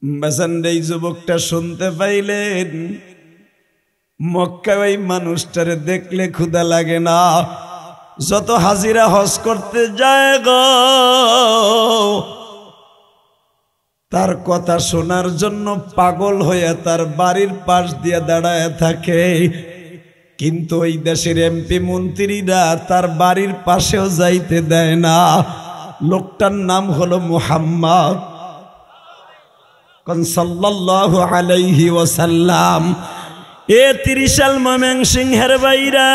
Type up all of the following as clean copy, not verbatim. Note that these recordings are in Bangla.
বাসানদের এই যুবকটা শুনতে পাইলেন মক্কায় ওই মানুষটারে দেখলে ক্ষুধা লাগে না, যত হাজিরা হজ করতে যায় গো তার কথা শোনার জন্য পাগল হয়ে তার বাড়ির পাশ দিয়ে দাঁড়ায় থাকে। কিন্তু ওই দেশের এমপি মন্ত্রীরা তার বাড়ির পাশেও যাইতে দেয় না। লোকটার নাম হলো মুহাম্মদ সাল্লাল্লাহু আলাইহি ওয়াসাল্লাম। এ 30 সাল ময়মনসিংহের বাইরা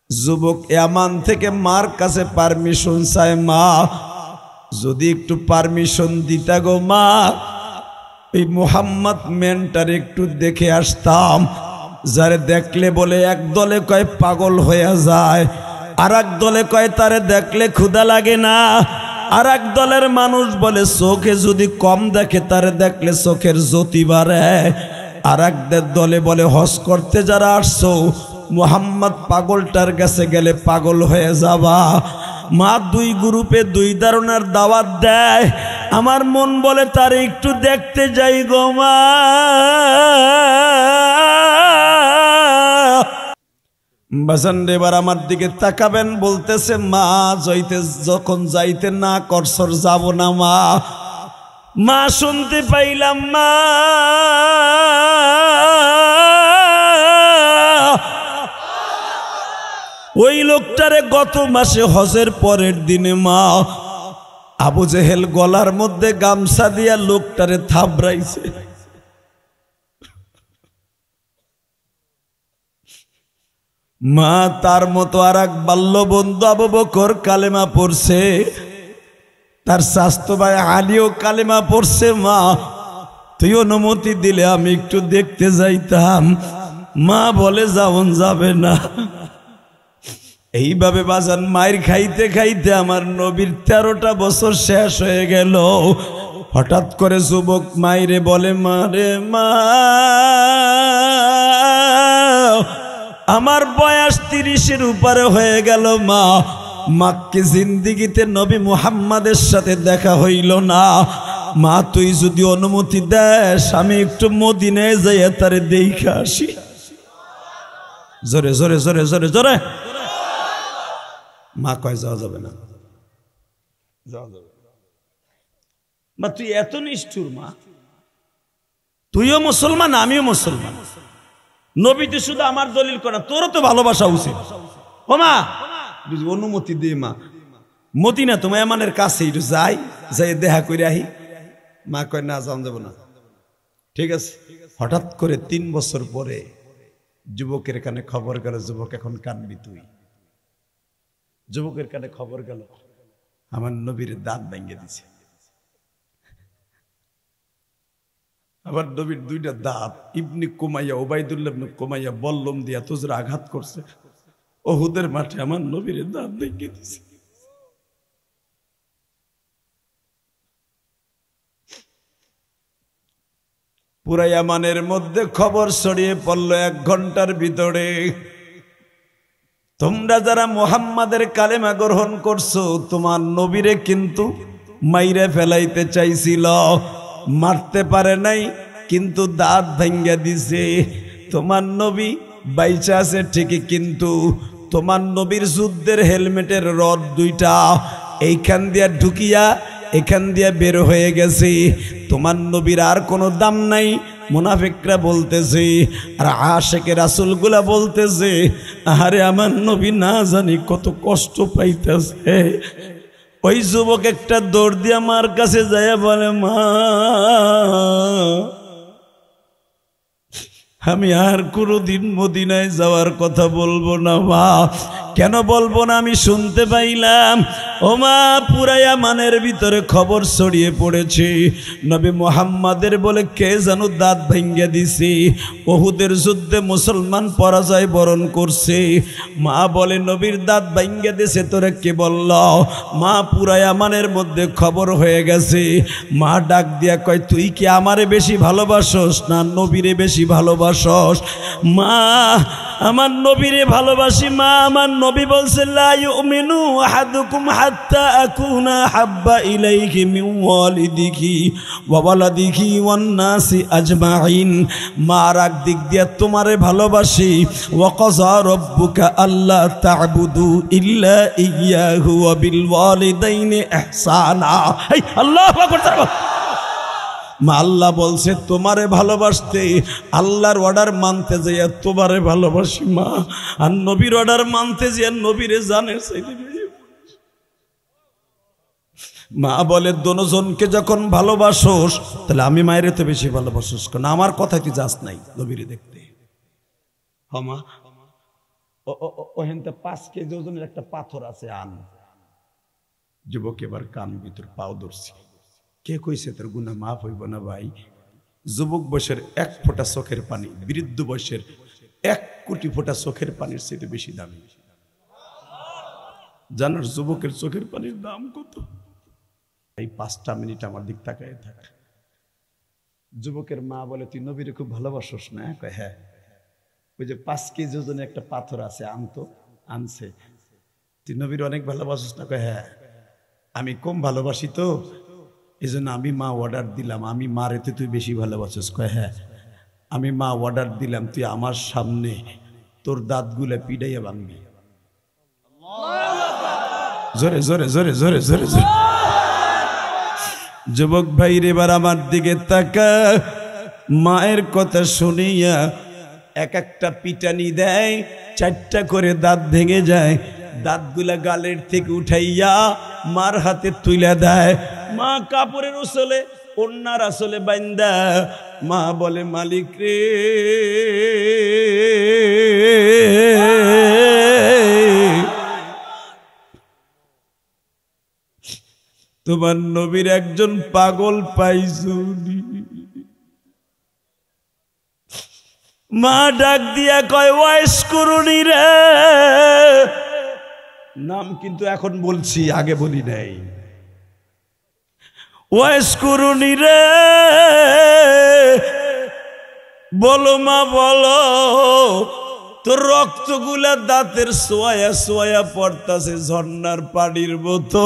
যুবক ইয়ামান থেকে মার কাছে পারমিশন চায়, মা যদি একটু পারমিশন দিতা গো মা, এই মুহাম্মদ মেনটার একটু দেখে আসতাম। যারে দেখলে বলে এক দলে কয় পাগল হয়ে যায়, আর এক দলে কয় তারে দেখলে ক্ষুধা লাগে না, আর এক দলের মানুষ বলে চোখে যদি কম দেখে তারে দেখলে চোখের জ্যোতি বাড়ে, আর এক দলে বলে হজ করতে যারা আসছো মুহাম্মদ পাগলটার কাছে গেলে পাগল হয়ে যাবা। মা দুই গ্রুপে দুই ধরনের দাওয়াত দেয়। আমার মন বলে তার একটু দেখতে যাই গো মা। বাজান এবার আমার দিকে তাকাবেন, বলতেছে মা যখন যাইতে না করছর যাব না মা। মা শুনতে পাইলাম মা ওই লোকটারে গত মাসে হজের পরের দিনে মা আবু জেহেল গলার মধ্যে গামছা দিয়া লোকটারে থাবড়াইছে। মা তার মতো আর এক বাল্য বন্ধু আবু বকর কালেমা পড়ছে, তার স্বাস্থ্য ভাই আলীও কালেমা পড়ছে। মা তুই অনুমতি দিলে আমি একটু দেখতে যাইতাম। মা বলে যাওন যাবে না। এইভাবে বাজান মায়ের খাইতে খাইতে আমার নবীর 13টা বছর শেষ হয়ে গেল। হঠাৎ করে যুবক মাইরে বলে মা রে মা, আমার বয়স 30-এর উপরে হয়ে গেল মা, মাকে জিন্দিগিতে নবী মুহাম্মাদের সাথে দেখা হইল না। মা তুই যদি অনুমতি দেস আমি একটু মদিনায় যাইয়া তারে দেখে আসি। জোরে জোরে জোরে জোরে জোরে। মা কয় যাওয়া যাবে না, যাওয়া যাবে মা। তুই এত নিষ্ঠুর মা, তুইও মুসলমান আমিও মুসলমান, নবীতে শুধু আমার দলিল করা, তোরও তো ভালোবাসা উচিত। ও মা অনুমতি দে মা, মদিনা তোমার এমানের কাছে একটু যাই, যাই দেখা করে আহি। মা কয় না যাওয়া যাবো না। ঠিক আছে। হঠাৎ করে 3 বছর পরে যুবকের কানে খবর গেল, যুবক এখন কানবি তুই। যুবকের কানে খবর গেল আমার নবীর দাঁত ভেঙে দিছে। আবার নবীর 2টা দাঁত ইবনে কুমাইয়া ওবাইদুল্লাহ ইবনে কুমাইয়া বল্লম দিয়া তুজরা আঘাত করছে। ওহুদের মাঠে আমার নবীর দাঁত ভেঙে দিছে। পুরা ইয়ামানের মধ্যে খবর ছড়িয়ে পড়ল 1 ঘন্টার ভিতরে। তোমরা যারা মুহাম্মাদের কালেমা গ্রহণ করছো তোমার নবীরে কিন্তু মাইরে ফেলাইতে চাইছিল, মারতে পারে নাই, কিন্তু দাঁত ভেঙে দিছে। তোমার নবী বাইচা আছে ঠিকই, কিন্তু তোমার নবীর যুদ্ধের হেলমেটের রড 2টা এইখান দিয়া ঢুকিয়া এখান দিয়া বের হয়ে গেছে। তোমার নবীর আর কোনো দাম নাই। মুনাফিকরা বলতেছে আর আশিকে রাসূলগুলা বলতেছে আরে আমার নবী না জানি কত কষ্ট পাইতেছে। ওই যুবক একটা দৌড় দিয়ে মার কাছে যায় বলে মা আমি আর কোনোদিন মদিনায় যাওয়ার কথা বলবো না মা। কেন বলবো না? আমি শুনতে পাইলাম ও মা পুরা ইয়ামানের ভিতরে খবর ছড়িয়ে পড়েছে নবী মুহাম্মাদের বলে কে যেন দাঁত ভেঙে দিছে। উহুদের যুদ্ধে মুসলমান পরাজয় বরণ করছে। মা বলে নবীর দাঁত ভেঙে দিছে তোরে কে বলল? মা পুরা ইয়ামানের মধ্যে খবর হয়ে গেছে। মা ডাক দিয়া কয় তুই কি আমারে বেশি ভালোবাসস না নবীরে বেশি ভালোবাসস? মা আমার নবীরে ভালোবাসি মা। আমার নবী বলছে লা ইউমিনু আহাদুকুম হাত্তা আকুনা হাব্বা ইলাইহি মিন ওয়ালিদিহি ওয়া ওয়ালাদিহি ওয়ান নাসি আজমাইন। মা রাগ দিক দিয়া তোমারে ভালোবাসি। ওয়া কাযা রাব্বুকা আল্লা তা'বুদু ইল্লা ইয়াহু ওয়া বিল ওয়ালিদাইনি ইহসানা। এই আল্লাহু আকবার। মা আল্লাহ বলছে তোমারে ভালোবাসতে, আল্লাহর অর্ডার মানতে যাইয়া তোমারে ভালোবাসি মা। আর নবীর অর্ডার মানতে যাইয়া নবীরে জানের চাইতে বেশি। মা বলে দোনোজনকে যখন ভালোবাসোস তাহলে আমি মায়ের তো বেশি ভালোবাসোস, কারণ আমার কথা তুই যাস নাই নবীরে দেখতে। মা ওহেনতে 5 কেজি ওজনের একটা পাথর আছে, আন। যুবক এবার কান ভিতর পাও ধরছি। কে কইছে তোর গুনাহ মাফ হইব না ভাই? যুবক বয়সের 1 ফোঁটা চোখের পানি বৃদ্ধ বয়সের 1 কোটি ফোঁটা চোখের পানির চাইতে বেশি দামি। জানার যুবকের চোখের পানির দাম কত? এই 5টা মিনিট আমার দিক তাকায় থাক। যুবকের মা বলে তুই নবীরে খুব ভালোবাসোস না? কয় হ্যাঁ। ওই যে 5 কেজি ওজনের একটা পাথর আছে, আনতো, আনছে। তুই নবীর অনেক ভালোবাসোস না? কয় হ্যাঁ। আমি কম ভালোবাসি তো, এই জন্য আমি মা অর্ডার দিলাম। আমি মারে তো তুই বেশি ভালোবাসিস? কয় হ্যাঁ। আমি মা অর্ডার দিলাম তুই আমার সামনে তোর দাঁতগুলা পিড়াইয়া ভাঙবি। জোরে জোরে জোরে জোরে জোরে জোরে। যুবক ভাইর এবার আমার দিকে তাকা। মায়ের কথা শুনিয়া এক একটা পিটানি দেয়, 4টা করে দাঁত ভেঙে যায়। দাঁতগুলা গালের থেকে উঠাইয়া মার হাতে তুলে দেয়। মা কাপড়ের উসলে ওন্নার আসলে বাইন্দা মা বলে মালিক রে, তোমার নবীর একজন পাগল পাইছুনি। মা ডাক দিয়া কয় ওয়াইস করুনি রে। নাম কিন্তু এখন বলছি, আগে বলি নাই। ওয়াইস করুনি রে, বলো মা বলো, তোর রক্তগুলা দাঁতের সোয়া সোয়া পড়তাছে ঝর্ণার পানির মতো।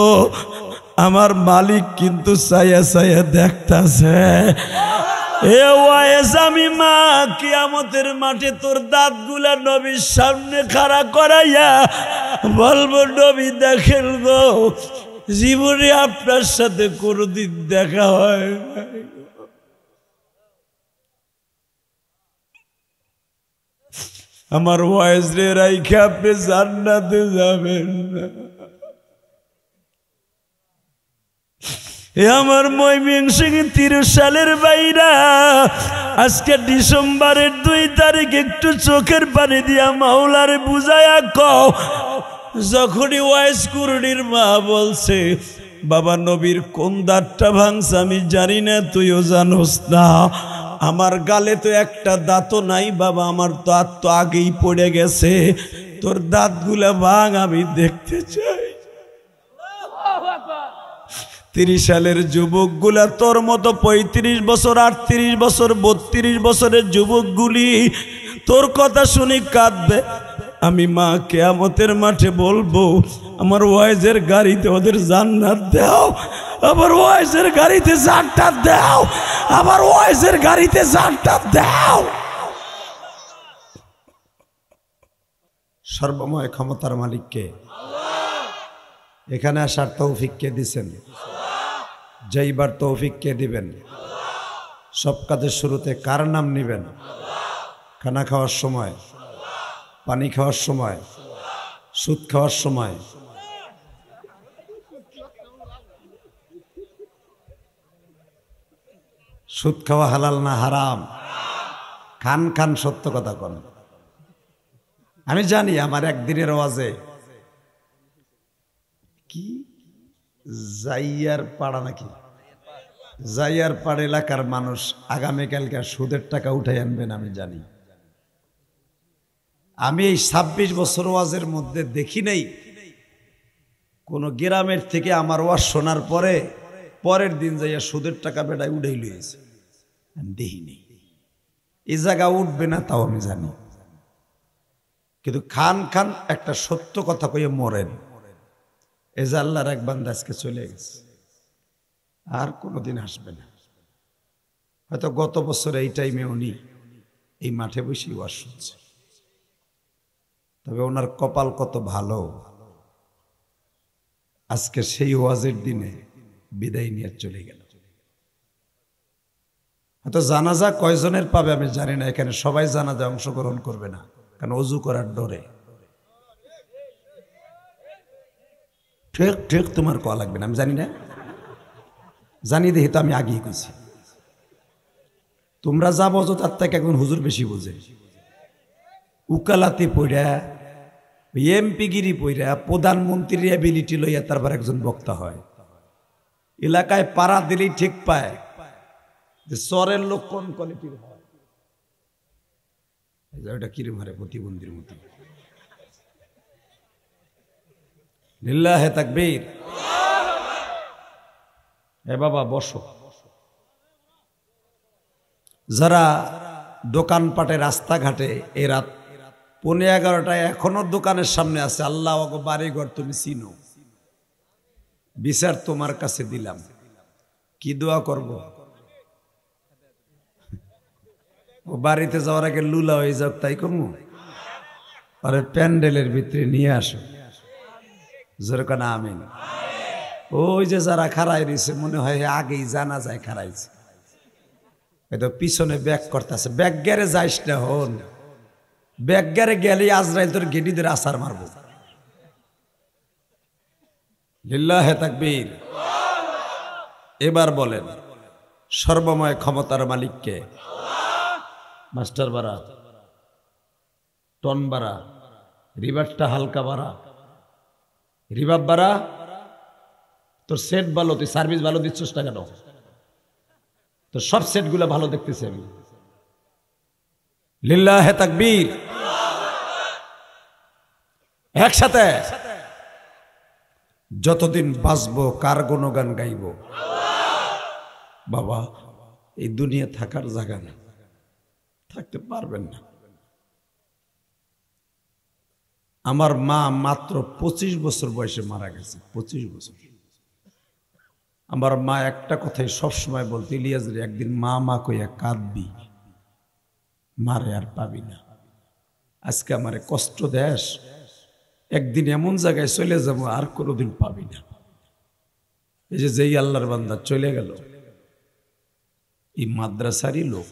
আমার মালিক কিন্তু ছায়া ছায়া দেখতাছে। এ ওয়াইস, আমি মা কিয়ামতের মাঠে তোর দাঁতগুলা নবীর সামনে খাড়া করাইয়া বলবো নবী দেখেন গো, জীবনে আপনার সাথে কোনদিন দেখা হয় না। আমার ওয়াইস রে রাইখে আপনি জান্নাতে যাবেন না। আমার ময়মনসিংহ 30 সালের বাইরা আজকে ডিসেম্বরের 2 তারিখ একটু চোখের পানি দিয়া মাওলারে বুঝায়া কও, যখনই ওয়াইস কুরুনির মা বলছে বাবা নবীর কোন দাঁতটা ভাঙছে আমি জানি না, তুইও জানোস না। আমার গালে তো একটা দাঁতও নাই বাবা, আমার দাঁত তো আগেই পড়ে গেছে। তোর দাঁতগুলা ভাঙ, আমি দেখতে চাই। 30 সালের যুবকগুলা তোর মতো 35 বছর, 38 বছর, 32 বছরের যুবকগুলি তোর কথা শুনি কাঁদবে। আমি মা কিয়ামতের মাঠে বলবো আমার ওয়াইজের গাড়িতে ওদের জান্নাত দাও, আমার ওয়াইজের গাড়িতে জান্নাত দাও, আমার ওয়াইজের গাড়িতে জান্নাত দাও। সর্বময় ক্ষমতার মালিককে, এখানে আসার তৌফিক কে দিছেন? যাইবার তৌফিক কে দিবেন? সব কাজের শুরুতে কার নাম নিবেন? খানা খাওয়ার সময়, পানি খাওয়ার সময়, সুদ খাওয়ার সময়, সুদ খাওয়া হালাল না হারাম? খান খান, সত্য কথা কোন। আমি জানি আমার একদিনের ওয়াজে কি জাইয়ার পাড়া নাকি, জাইয়ার পাড়া এলাকার মানুষ আগামীকালকে সুদের টাকা উঠাই আনবেন আমি জানি। আমি এই 26 বছর ওয়াজের মধ্যে দেখি নাই কোন গ্রামের থেকে আমার ওয়াজ শোনার পরে পরের দিন যাইয়া সুদের টাকা বেড়ায় উঠাই লইছে, আমি দেখিনি। এই জায়গা উঠবে না তাও আমি জানি। কিন্তু খান খান একটা সত্য কথা কইয়ে মরেন। এই যে আল্লাহর এক বান্দা আজকে চলে গেছে, আর কোনোদিন আসবে না। হয়তো গত বছর এই টাইমে উনি এই মাঠে বসেই ওয়াজ শুনছে, তবে ওনার কপাল কত ভালো, আজকে সেই ওয়াজের দিনে বিদায় নিয়ে চলে গেল। হয়তো জানাজা কয়জনের পাবে আমি জানি না, এখানে সবাই জানাজা অংশগ্রহণ করবে না, কারণ অজু করার ডরে। ঠিক ঠিক তোমার কয়া লাগবে না, আমি জানি না, জানি দেখি তো আমি আগেই গেছি। তোমরা যা বোঝো তার থেকে এখন হুজুর বেশি বোঝে। উকালাতি পড়া, এমপিগিরি পড়া, প্রধানমন্ত্রীর অ্যাবিলিটি লইয়া তারপর একজন বক্তা হয়। এলাকায় পাড়া দিলেই ঠিক পায় যে চরের লোক কোন কোয়ালিটির হয়। ওটা কিরম হারে প্রতিবন্ধীর মতো। লিল্লাহে তাকবীর। এ বাবা বসো। যারা দোকানপাটে রাস্তাঘাটে এই রাত 11:15 এখনো দোকানের সামনে আছে, আল্লাহ ওগো বাড়িঘর তুমি চিনো, বিচার তোমার কাছে দিলাম, কি দোয়া করব? ও বাড়িতে যাওয়ার আগে লুলা হয়ে যাক তাই কমু, আরে প্যান্ডেলের ভিতরে নিয়ে আসো, যেরকম আমিন। ওই যে যারা খাড়াই রয়েছে মনে হয় আগেই জানা যায় খাড়াইছে, হয়তো পিছনে ব্যাগ করতেছে। ব্যাগ গেরে যাইস না, হন ব্যাগ গেরে গেলে আজরাইল তোর গেডিদের আসার মারব। লিল্লাহে তাকবীর। এবার বলেন সর্বময় ক্ষমতার মালিককে? মাস্টার বাড়া, টন বাড়া, রিভারটা হালকা বাড়া, রিভাব বাড়া, তোর সেট ভালো, তুই সার্ভিস ভালো দিচ্ছিস না কেন? তোর সব সেটগুলো ভালো দেখতেছি আমি। লিল্লাহে তাকবীর। একসাথে যতদিন বাঁচবো কার গুণগান গাইব? বাবা এই দুনিয়া থাকার জায়গা না, থাকতে পারবেন না। আমার মা মাত্র 25 বছর বয়সে মারা গেছে, 25 বছর। আমার মা একটা কথাই সবসময় বলতো, ইলিয়াস রে একদিন মা মা কইয়া কাঁদবি, মারে আর পাবি না। আজকে আমারে কষ্ট দেশ, একদিন এমন জায়গায় চলে যাবো আর কোনোদিন পাবি না। এই যে যেই আল্লাহর বান্দা চলে গেল, এই মাদ্রাসারই লোক,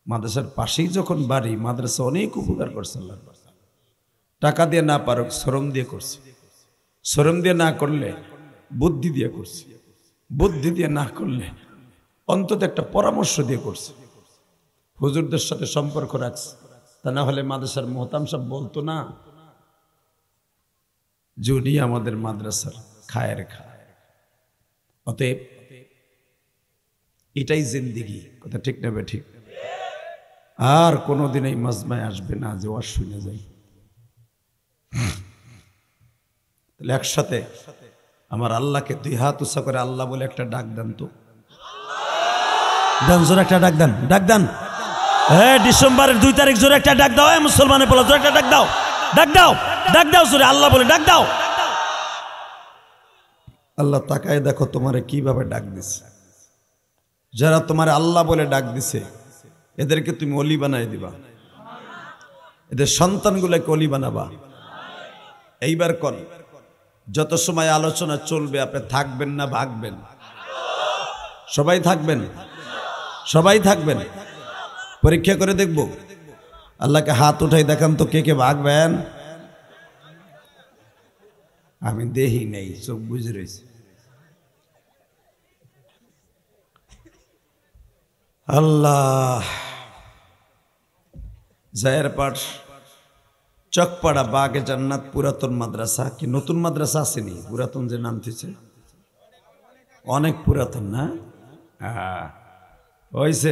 মাদ্রাসার পাশেই যখন বাড়ি, মাদ্রাসা অনেক উপকার করছে আল্লাহর বান্দা। টাকা দিয়ে না পারুক, শ্রম দিয়ে করছে, শ্রম দিয়ে না করলে বুদ্ধি দিয়ে করছে, বুদ্ধি দিয়ে না করলে অন্তত একটা পরামর্শ দিয়ে করছে, হুজুরদের সাথে সম্পর্ক রাখছে। তা না হলে মাদ্রাসার মোহতাম সাহেব বলতো না যে উনি আমাদের মাদ্রাসার খায়ের খায়। অতএব এটাই জিন্দিগি, কথা ঠিক নেবে ঠিক। আর কোনোদিন এই মাজমায় আসবে না যে ওয়াজ শুনে যাই। তাহলে একসাথে আমার আল্লাহকে 2 হাত উঁচা করে আল্লাহ বলে একটা ডাক দেন তো, দেন জোরে একটা ডাক দেন, ডাক দেন। হ্যাঁ ডিসেম্বরের 2 তারিখ জোরে একটা ডাক দাও, মুসলমানের বলো জোরে একটা ডাক দাও, ডাক দাও, ডাক দাও জোরে, আল্লাহ বলে ডাক দাও। আল্লাহ তাকায় দেখো তোমারে কিভাবে ডাক দিছে। যারা তোমার আল্লাহ বলে ডাক দিছে এদেরকে তুমি অলি বানাই দিবা, এদের সন্তানগুলোকে অলি বানাবা। এইবার কোন যত সময় আলোচনা চলবে আপনি থাকবেন না ভাগবেন? সবাই থাকবেন, সবাই থাকবেন। পরীক্ষা করে দেখব, আল্লাহকে হাত উঠাই দেখান তো কে কে ভাগবেন। আমি দেহি নেই, চোখ বুঝে রয়েছে। আল্লাহ। জায়ের পাঠ চকপাড়া বাগে জান্নাত পুরাতন মাদ্রাসা, কি নতুন মাদ্রাসা আসেনি? পুরাতন যে নাম দিয়েছে অনেক পুরাতন না? হয়েছে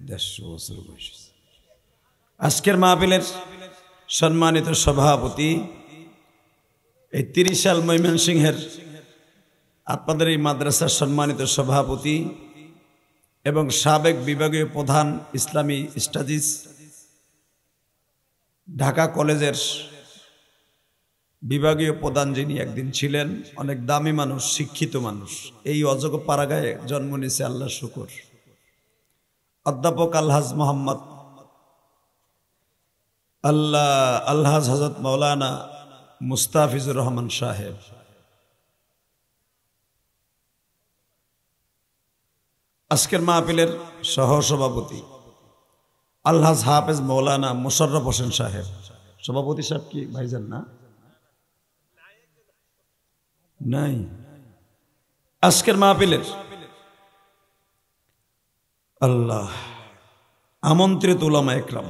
150 বছর বয়স। আজকের মাহফিলের সম্মানিত সভাপতি, এই 30 সাল ময়মনসিংহের আপনাদের এই মাদ্রাসার সম্মানিত সভাপতি এবং সাবেক বিভাগীয় প্রধান ইসলামী স্টাডিজ ঢাকা কলেজের বিভাগীয় প্রধান যিনি একদিন ছিলেন, অনেক দামি মানুষ, শিক্ষিত মানুষ, এই অযোগ্য পাড়াগায়ে জন্ম নিয়েছে, আল্লাহ শুকর। অধ্যাপক আলহাজ মোহাম্মদ আলহাজ হযরত মাওলানা মুস্তাফিজুর রহমান সাহেব, আজকের মাহফিলের সহসভাপতি আলহাজ হাফেজ মাওলানা মোশাররফ হোসেন সাহেব। সভাপতি সাহেব কি ভাইজান না? নাই। আজকের মাহফিলের আল্লাহ আমন্ত্রিত উলামা একরাম,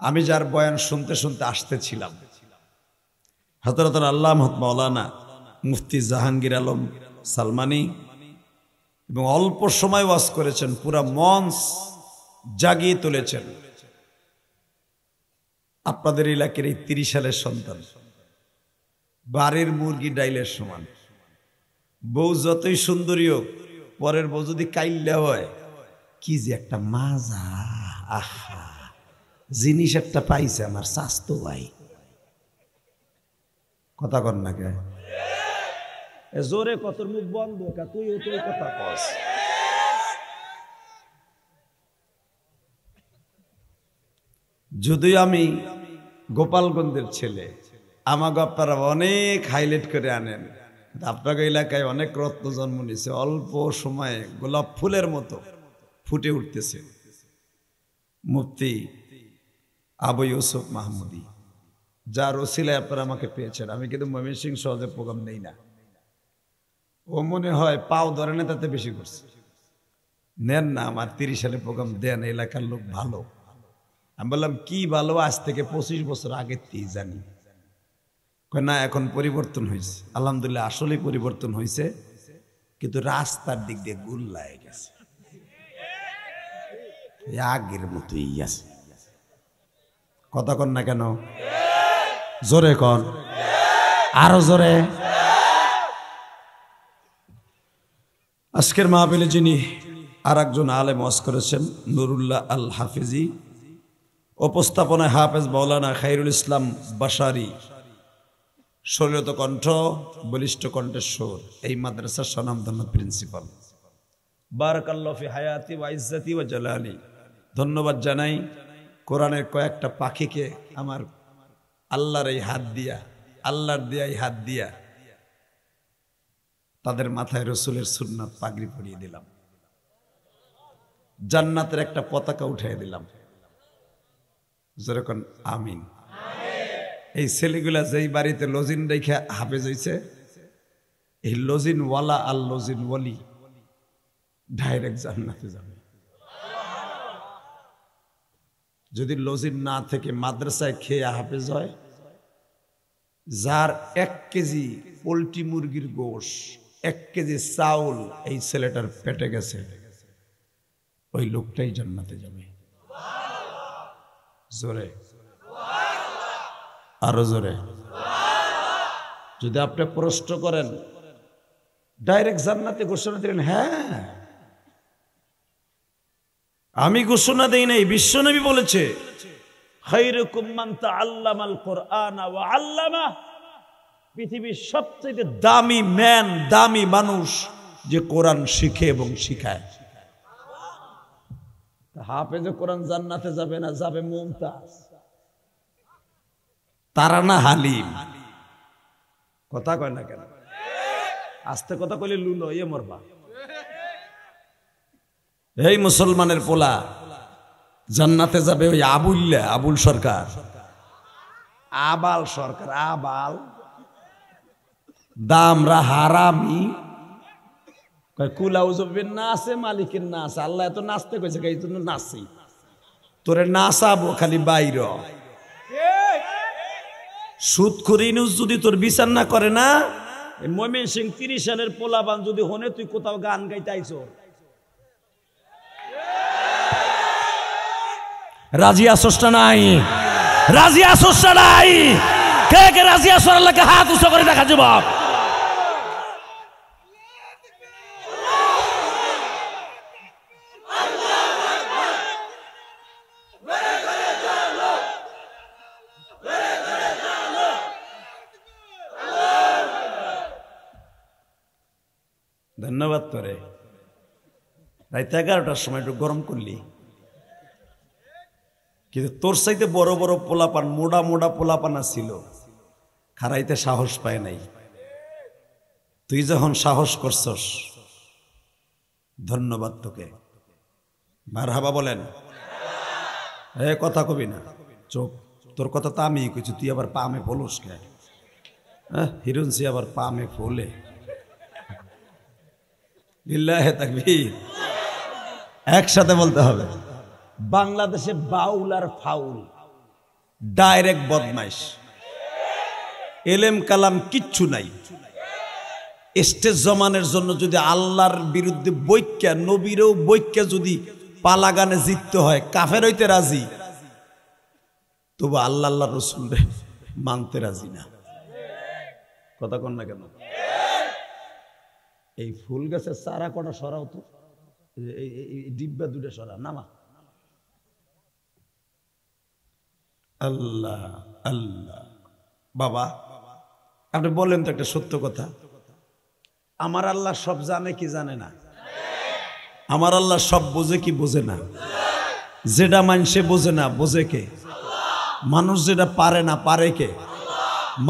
আমি যার বয়ান শুনতে শুনতে আসতেছিলাম, হযরত আল্লামা মাওলানা মুফতি জাহাঙ্গীর আলম সালমানি, এবং অল্প সময় ওয়াজ করেছেন, পুরা মঞ্চ জাগিয়ে তুলেছেন। আপনাদের এলাকার এই 30 সালের সন্তান, বাড়ির মুরগি ডাইলের সমান। বউ যতই সুন্দরী হোক, পরের বউ যদি কাইল্লা হয়, কি যে একটা মাজা, আহা, জিনিস একটা পাইছে আমার স্বাস্থ্য ভাই। কথা কর না কে? জোরে কত মুখ বন্ধ, তুই তুই কথা কস। যদিও আমি গোপালগঞ্জের ছেলে, আমাকে আপনারা অনেক হাইলাইট করে আনেন, আপনাকে এলাকায় অনেক রত্ন জন্ম নিয়েছে, অল্প সময়ে গোলাপ ফুলের মতো ফুটে উঠতেছে। মুফতি আবু ইউসুফ মাহমুদি, যার ওসিলায় আপনারা আমাকে পেয়েছেন। আমি কিন্তু ময়মনসিংহ সহজে প্রোগ্রাম নেই না, ও মনে হয় পাও ধরে না, তাতে বেশি করছে। নেন না, আমার 30 সালে প্রোগ্রাম দেন, এলাকার লোক ভালো। আমি বললাম কি ভালো? আজ থেকে 25 বছর আগের থেকে জানি। না, এখন পরিবর্তন হয়েছে, আলহামদুলিল্লাহ, আসলেই পরিবর্তন হয়েছে, কিন্তু রাস্তার দিক দিয়ে গুল্লায় গেছে, আগের মতোই আছে। কথা কন না কেন? জোরে কন, আরো জোরে। আজকের মাহফিলে যিনি আর একজন আলেম ওয়াজ করেছেন, নুরুল্লাহ আল হাফিজি, উপস্থাপনায় হাফেজ মাওলানা খায়রুল ইসলাম বাশারি, শরীয়ত কণ্ঠ, বলিষ্ঠ কণ্ঠেশ্বর, এই মাদ্রাসার স্বনামধন্য প্রিন্সিপাল। বারাকাল্লাহু ফি হায়াতি ওয়া ইজ্জতি ওয়া জালালি। ধন্যবাদ জানাই কোরআনের কয়েকটা পাখিকে আমার আল্লাহর এই হাত দিয়া, আল্লাহর দিয়া এই হাত দিয়া তাদের মাথায় রসুলের সুন্নাত পাগড়ি পরিয়ে দিলাম, জান্নাতের একটা পতাকা উঠিয়ে দিলাম। যেরকম আমিন। এই ছেলেগুলা যেই বাড়িতে লজিন রেখে হাফেজ হয়েছে, এই লজিন ওয়ালা আর লজিন ওয়ালি ডাইরেক্ট জান্নাতে যাবে। যদি লজিন না থেকে মাদ্রাসায় খেয়ে হাফেজ হয়, যার 1 কেজি পোল্ট্রি মুরগির গোশ, 1 কেজি চাউল এই ছেলেটার পেটে গেছে, ওই লোকটাই জান্নাতে যাবে। জোরে, আরো জোরে। যদি আপনি প্রশ্ন করেন ডাইরেক্ট জান্নাতে ঘোষণা দিলেন, হ্যাঁ, আমি ঘোষণা দেই নাই, বিশ্বনবী বলেছে, খায়রুকুম মান তাআল্লামাল কুরআন ওয়া আল্লামা। পৃথিবীর সবচেয়ে দামি ম্যান, দামি মানুষ যে কোরআন শিখে এবং শিখায়। হাফেজে কোরআন জান্নাতে যাবে না, যাবে মুমতাজ, তারা না হালিম। কথা কয় না কেন? আস্তে কথা কইলে লুলো ইয়ে মরবা। এই মুসলমানের পোলা জান্নাতে যাবে ওই আবুল্লা, আবুল সরকার, আবাল সরকার, আবাল দামরা হারামি। কুলাউজবের না আছে, মালিকের না আছে, আল্লাহ এত নাচতে কইছে, এই জন্য নাচি। তোরে নাচাবো খালি বাইর। সুদখোরি নিউজ যদি তোর বিচার না করে না, ময়মনসিংহ 30 সালের পোলাবান যদি হনে তুই কোথাও গান গাইতে আইছ, রাজি আসোস না? নাই রাজি আসোস না? নাই কে কে রাজি আসো? আল্লাহকে হাত উঁচু করে দেখা যুবক। ধন্যবাদ তোরে। রাত 11টার সময় একটু গরম করলি, কিন্তু তোর চাইতে বড় বড় পোলাপান, মোটা মোটা পোলাপানা ছিল, খারাইতে সাহস পায় নাই। তুই যখন সাহস করছস, ধন্যবাদ তোকে। মারহাবা বলেন। কথা কবি না, চোখ। তোর কথা তো আমি কইছি, তুই আবার পামে ফলস কে? হিরুনসি আবার পামে ফলে। লিল্লাহে তাকবীর। একসাথে বলতে হবে। বাংলাদেশে বাউল আর ফাউল ডাইরেক্ট বদমাইশ, এলেম কালাম কিচ্ছু নাই। স্টেজ জমানের জন্য যদি আল্লাহর বিরুদ্ধে বৈক্যা, নবীরও বৈক্যা যদি পালাগানে জিততে হয়, কাফের হইতে রাজি, তবু আল্লাহ আল্লাহ রসুল মানতে রাজি না। কথা কন না কেন? এই ফুল গাছের চারা কটা সরাও তো, এই ডিব্বা দুটো সরা, নামা। আল্লাহ আল্লাহ। বাবা আপনি বলেন তো একটা সত্য কথা, আমার আল্লাহ সব জানে কি জানে না? আমার আল্লাহ সব বোঝে কি বোঝে না? যেটা মানুষে বোঝে না, বোঝে কে? মানুষ যেটা পারে না, পারে কে?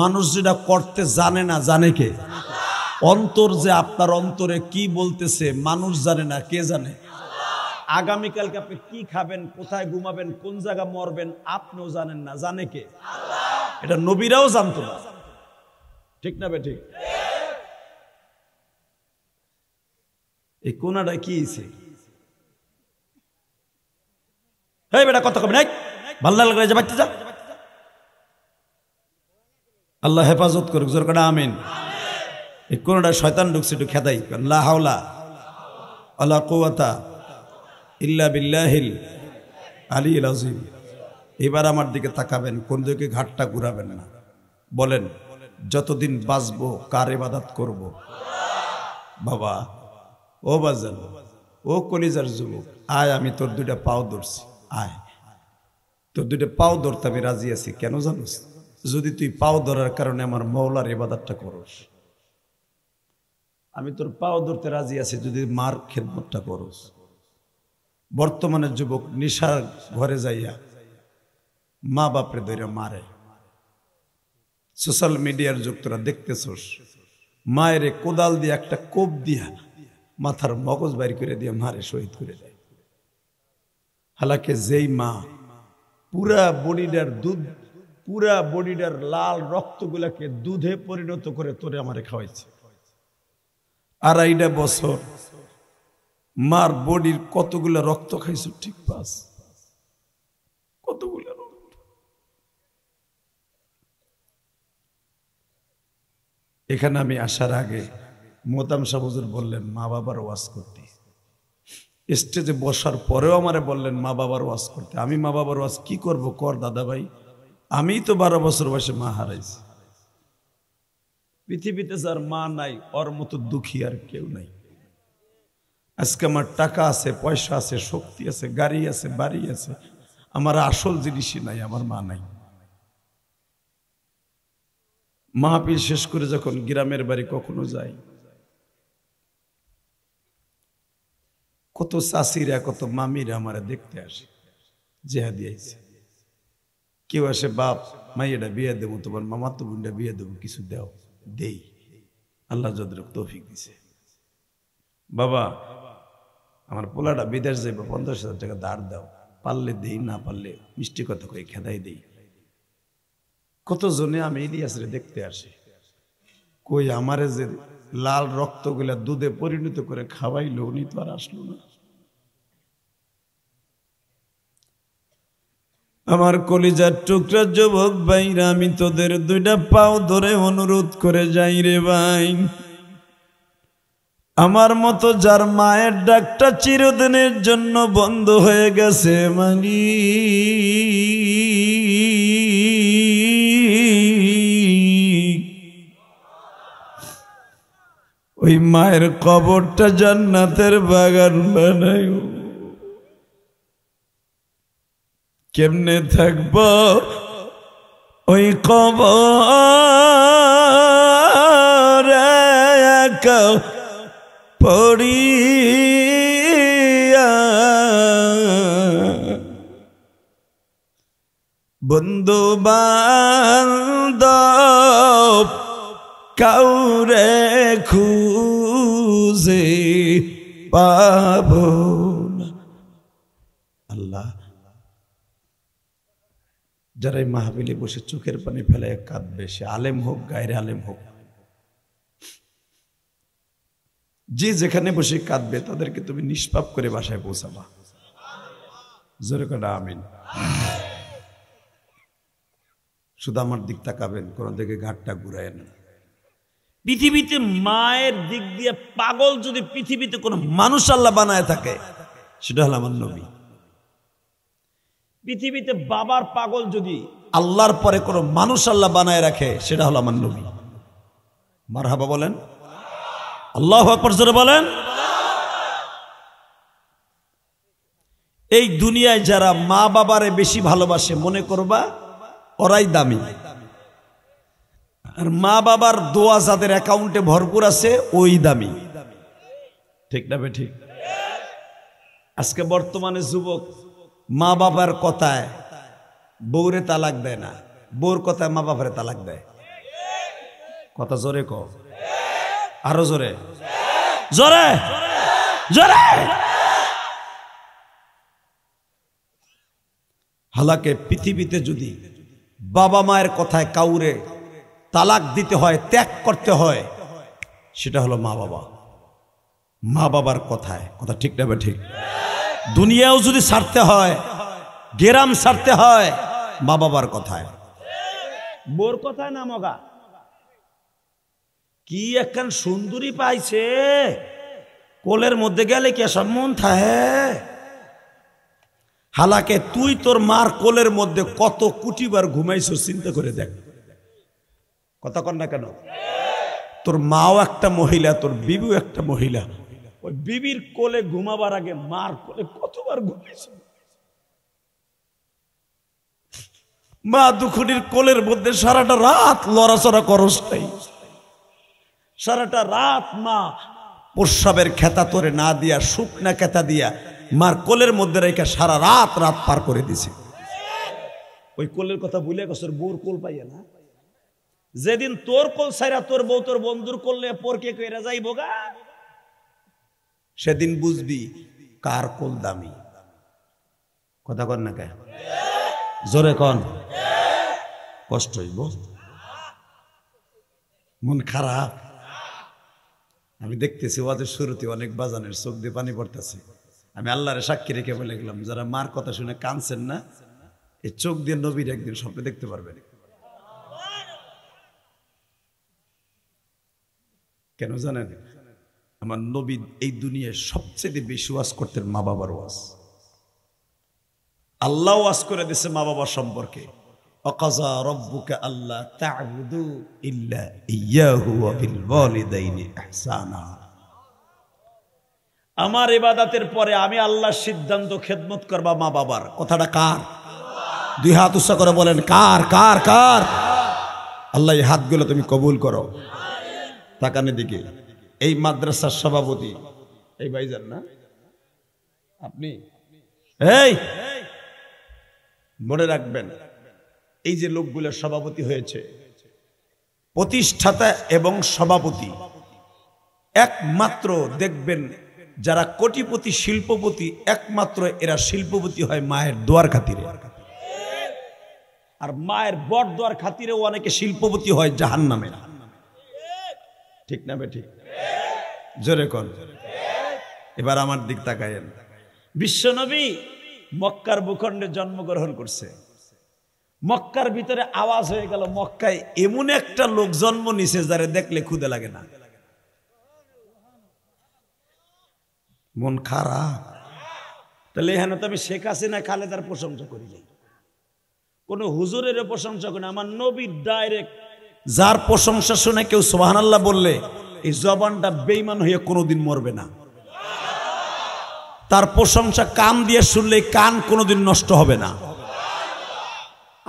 মানুষ যেটা করতে জানে না, জানে কে? অন্তর যে আপনার অন্তরে কি বলতেছে মানুষ জানে না, কে জানে? আগামীকালকে আপনি কি খাবেন, কোথায় ঘুমাবেন, কোন জায়গা মরবেন, আপনিও জানেন না, জানে কে? এটা নবীরাও জানতো না। ঠিক না বে ঠিক? এই কোনাটা কি হইছে? এই বেটা কথা কবে নাই, ভালো লাগলে যা বাচ্চা যা। আল্লাহ হেফাজত করুক, জোর করে আমিন। এই কোনটা শয়তান ঢুকছে, একটু খেদাই। লা হাওলা ওয়ালা কুওয়াতা ইল্লা বিল্লাহিল আলিয়্যিল আযীম। এবার আমার দিকে তাকাবেন, কোন দিকে ঘাটটা ঘুরাবেন না। বলেন, যতদিন বাঁচবো কার ইবাদত করব? বাবা ও বাজান, ও কলিজার যুবক, আয় আমি তোর দুইটা পাও ধরছি, আয় তোর দুইটা পাও ধরতে আমি রাজি আছি। কেন জানোস? যদি তুই পাও ধরার কারণে আমার মওলার ইবাদতটা করস, আমি তোর পাও ধরতে রাজি আছি যদি মার খেদমতটা করস। বর্তমানে যুবক নিশার ঘরে যাইয়া মা বাপরে ধরে মারে। সোশ্যাল মিডিয়ার যুগ, তোরা দেখতেছস, মায়ের কোদাল দিয়ে একটা কোপ দিয়া মাথার মগজ বাইর করে দিয়ে মারে, শহীদ করে দেয়। হালাকে যেই মা পুরা বডিটার দুধ, পুরা বডিটার লাল রক্তগুলাকে দুধে পরিণত করে তোরে আমারে খাওয়াইছে, 2.5 বছর মার বডির কতগুলা রক্ত খাইছো? ঠিক পাস কতগুলা রক্ত। এখানে আমি আসার আগে মোতাম সাহেব হুজুর বললেন মা বাবার ওয়াজ করতে। স্টেজে বসার পরেও আমারে বললেন মা বাবার ওয়াজ করতে। আমি মা বাবার ওয়াজ কি করব? কর দাদা ভাই, আমি তো 12 বছর বয়সে মা হারাইছি। পৃথিবীতে যার মা নাই, ওর মতো দুঃখী আর কেউ নাই। আজকে আমার টাকা আছে, পয়সা আছে, শক্তি আছে, গাড়ি আছে, বাড়ি আছে, আমার আসল জিনিসই নাই, আমার মা নাই। মাহফিল শেষ করে যখন গ্রামের বাড়ি কখনো যাই, কত চাষিরা কত মামিরা আমারে দেখতে আসে, জেহা দিয়েছে। কেউ আসে, বাপ মাইয়াটা বিয়ে দেবো, তোমার মামা তো বোনটা বিয়ে দেবো, কিছু দেও, দেই, আল্লাহ যদ্র তৌফিক দিছে। বাবা আমার পোলাটা বিদেশ যাইব, 50,000 টাকা ধার দাও, পারলে দেই, না পারলে মিষ্টি কথা কই খেদাই দেই। কতজনে আমি ইলিয়াসরে দেখতে আসি, কই আমারে যে লাল রক্তগুলা দুধে পরিণত করে খাওয়াইলো, উনি তো আর আসলো না। আমার কলিজার টুকরা যুবক ভাইরা, আমি তোদের 2টা পাও ধরে অনুরোধ করে যাই রে ভাই, আমার মতো যার মায়ের ডাকটা চিরদিনের জন্য বন্ধ হয়ে গেছে, মানি ওই মায়ের কবরটা জান্নাতের বাগান বানাই। কেমনে থাকব ওই কবর, পড়িয়া বন্ধু বান্ধব কাউরে খুঁজে পাব না। আল্লাহ, যারা এই মাহফিলে বসে চোখের পানি ফেলে কাঁদবে, সে আলেম হোক গায়রে আলেম হোক, যে যেখানে বসে কাঁদবে তাদেরকে তুমি নিষ্পাপ করে বাসায় পৌঁছাবা। জোরে করে আমিন। শুধু আমার দিক তাকাবেন, কোন দিকে ঘাটটা ঘুরায় না। পৃথিবীতে মায়ের দিক দিয়ে পাগল যদি পৃথিবীতে কোনো মানুষ আল্লাহ বানায় থাকে, সেটা হলো আমার নবী। পৃথিবীতে বাবার পাগল যদি আল্লাহর পরে কোনো মানুষ আল্লাহ বানায় রাখে, সেটা হলো আমার নবী। মারহাবা বলেন, আল্লাহু আকবার জোরে বলেন। এই দুনিয়ায় যারা মা বাবারে বেশি ভালোবাসে, মনে করবা ওরাই দামি। আর মা বাবার দোয়া যাদের অ্যাকাউন্টে ভরপুর আছে, ওই দামি। ঠিক না বে ঠিক? আজকে বর্তমানে যুবক মা বাবার কথায় বউরে তালাক দেয় না, বউর কথায় মা বাবারে তালাক দেয়। কথা জোরে কও, আরো জোরে, জোরে জোরে। হালাকে পৃথিবীতে যদি বাবা মায়ের কথায় কাউরে তালাক দিতে হয়, ত্যাগ করতে হয়, সেটা হলো মা বাবা। মা বাবার কথায়, কথা ঠিক না বে ঠিক? দুনিয়াও যদি ছাড়তে হয়, গেরাম ছাড়তে হয়, মা বাবার কথায়। বোর কথায় না মগা কি একখান সুন্দরী পাইছে, কোলের মধ্যে গেলে কে সব মন থাকে। হালাকে তুই তোর মার কোলের মধ্যে কত কোটিবার ঘুমাইছ, চিন্তা করে দেখ। কথা কন না কেন? তোর মাও একটা মহিলা, তোর বিবিও একটা মহিলা। ওই বিবির কোলে ঘুমাবার আগে মার কোলে কতবার ঘুমাইছ। মা দুখুনির কোলের মধ্যে সারাটা রাত লড়াচড়া করস নাই, সারাটা রাত মা প্রস্রাবের খেতা তোরে না দিয়া, শুকনা খেতা দিয়া মার কোলের মধ্যে রেখে সারা রাত রাত পার করে দিছে। ওই কোলের কথা ভুলে গেছর বউর কোল পাইয়া না। যেদিন তোর কোল ছাইরা তোর বউ তোর বন্ধুর কোল নিয়ে পরকে কইরা যাইব গা, সেদিন বুঝবি কার কোল দামি। কথা কন না কে? জোরে কন। কষ্ট হইব, মন খারাপ। আমি দেখতেছি ওয়াজের শুরুতে অনেক বাজানের চোখ দিয়ে পানি পড়তেছে। আমি আল্লাহরে সাক্ষী রেখে বলে গেলাম, যারা মার কথা শুনে কাঁদছেন না, এই চোখ দিয়ে নবীর একদিন স্বপ্নে দেখতে পারবেন। কেন জানেন? আমার নবী এই দুনিয়ায় সবচেয়ে বেশি ওয়াজ করতেন মা বাবার ওয়াজ। আল্লাহ ওয়াজ করে দিয়েছে মা বাবার সম্পর্কে। ওয়াকাযা রাব্বুকা আল্লা তা'বুদু ইল্লা ইয়্যাহু ওয়া বিল ওয়ালিদাইনি ইহসানা। আমার ইবাদতের পরে আমি আল্লাহর সিদ্ধান্ত খেদমত করবা মা বাবার। কথাটা কার? দুই হাত উঁচা করে বলেন, কার কার কার? আল্লাহ এই হাতগুলো তুমি কবুল করো। তাকানে দিকে এই মাদ্রাসার সভাপতি এই ভাইজান না আপনি? এই মনে রাখবেন, এই যে লোকগুলো সভাপতি হয়েছে, প্রতিষ্ঠাতা এবং সভাপতি একমাত্র দেখবেন যারা কোটিপতি শিল্পপতি, একমাত্র এরা শিল্পপতি হয় মায়ের দোয়ার খাতিরে। আর মায়ের বট দোয়ার খাতিরেও অনেকে শিল্পপতি হয় জাহান্নামে। ঠিক না বে ঠিক? জোরে কোন। এবার আমার দিক তাকায়েন। বিশ্বনবী মক্কার ভূখণ্ডে জন্মগ্রহণ করছে। মক্কার ভিতরে আওয়াজ হয়ে গেল, মক্কায় এমন একটা লোক জন্ম নিছে যারে দেখলে ক্ষুধা লাগে না। মন খারাপ। তাহলে এখানে তো আমি শেখ হাসিনা খালেদার প্রশংসা করি যাই, কোন হুজুরের প্রশংসা করি। আমার নবীর ডাইরেক্ট যার প্রশংসা শুনে কেউ সুবহানাল্লাহ বললে এই জবানটা বেঈমান হয়ে কোনোদিন মরবে না। তার প্রশংসা কান দিয়ে শুনলে কান কোনোদিন নষ্ট হবে না।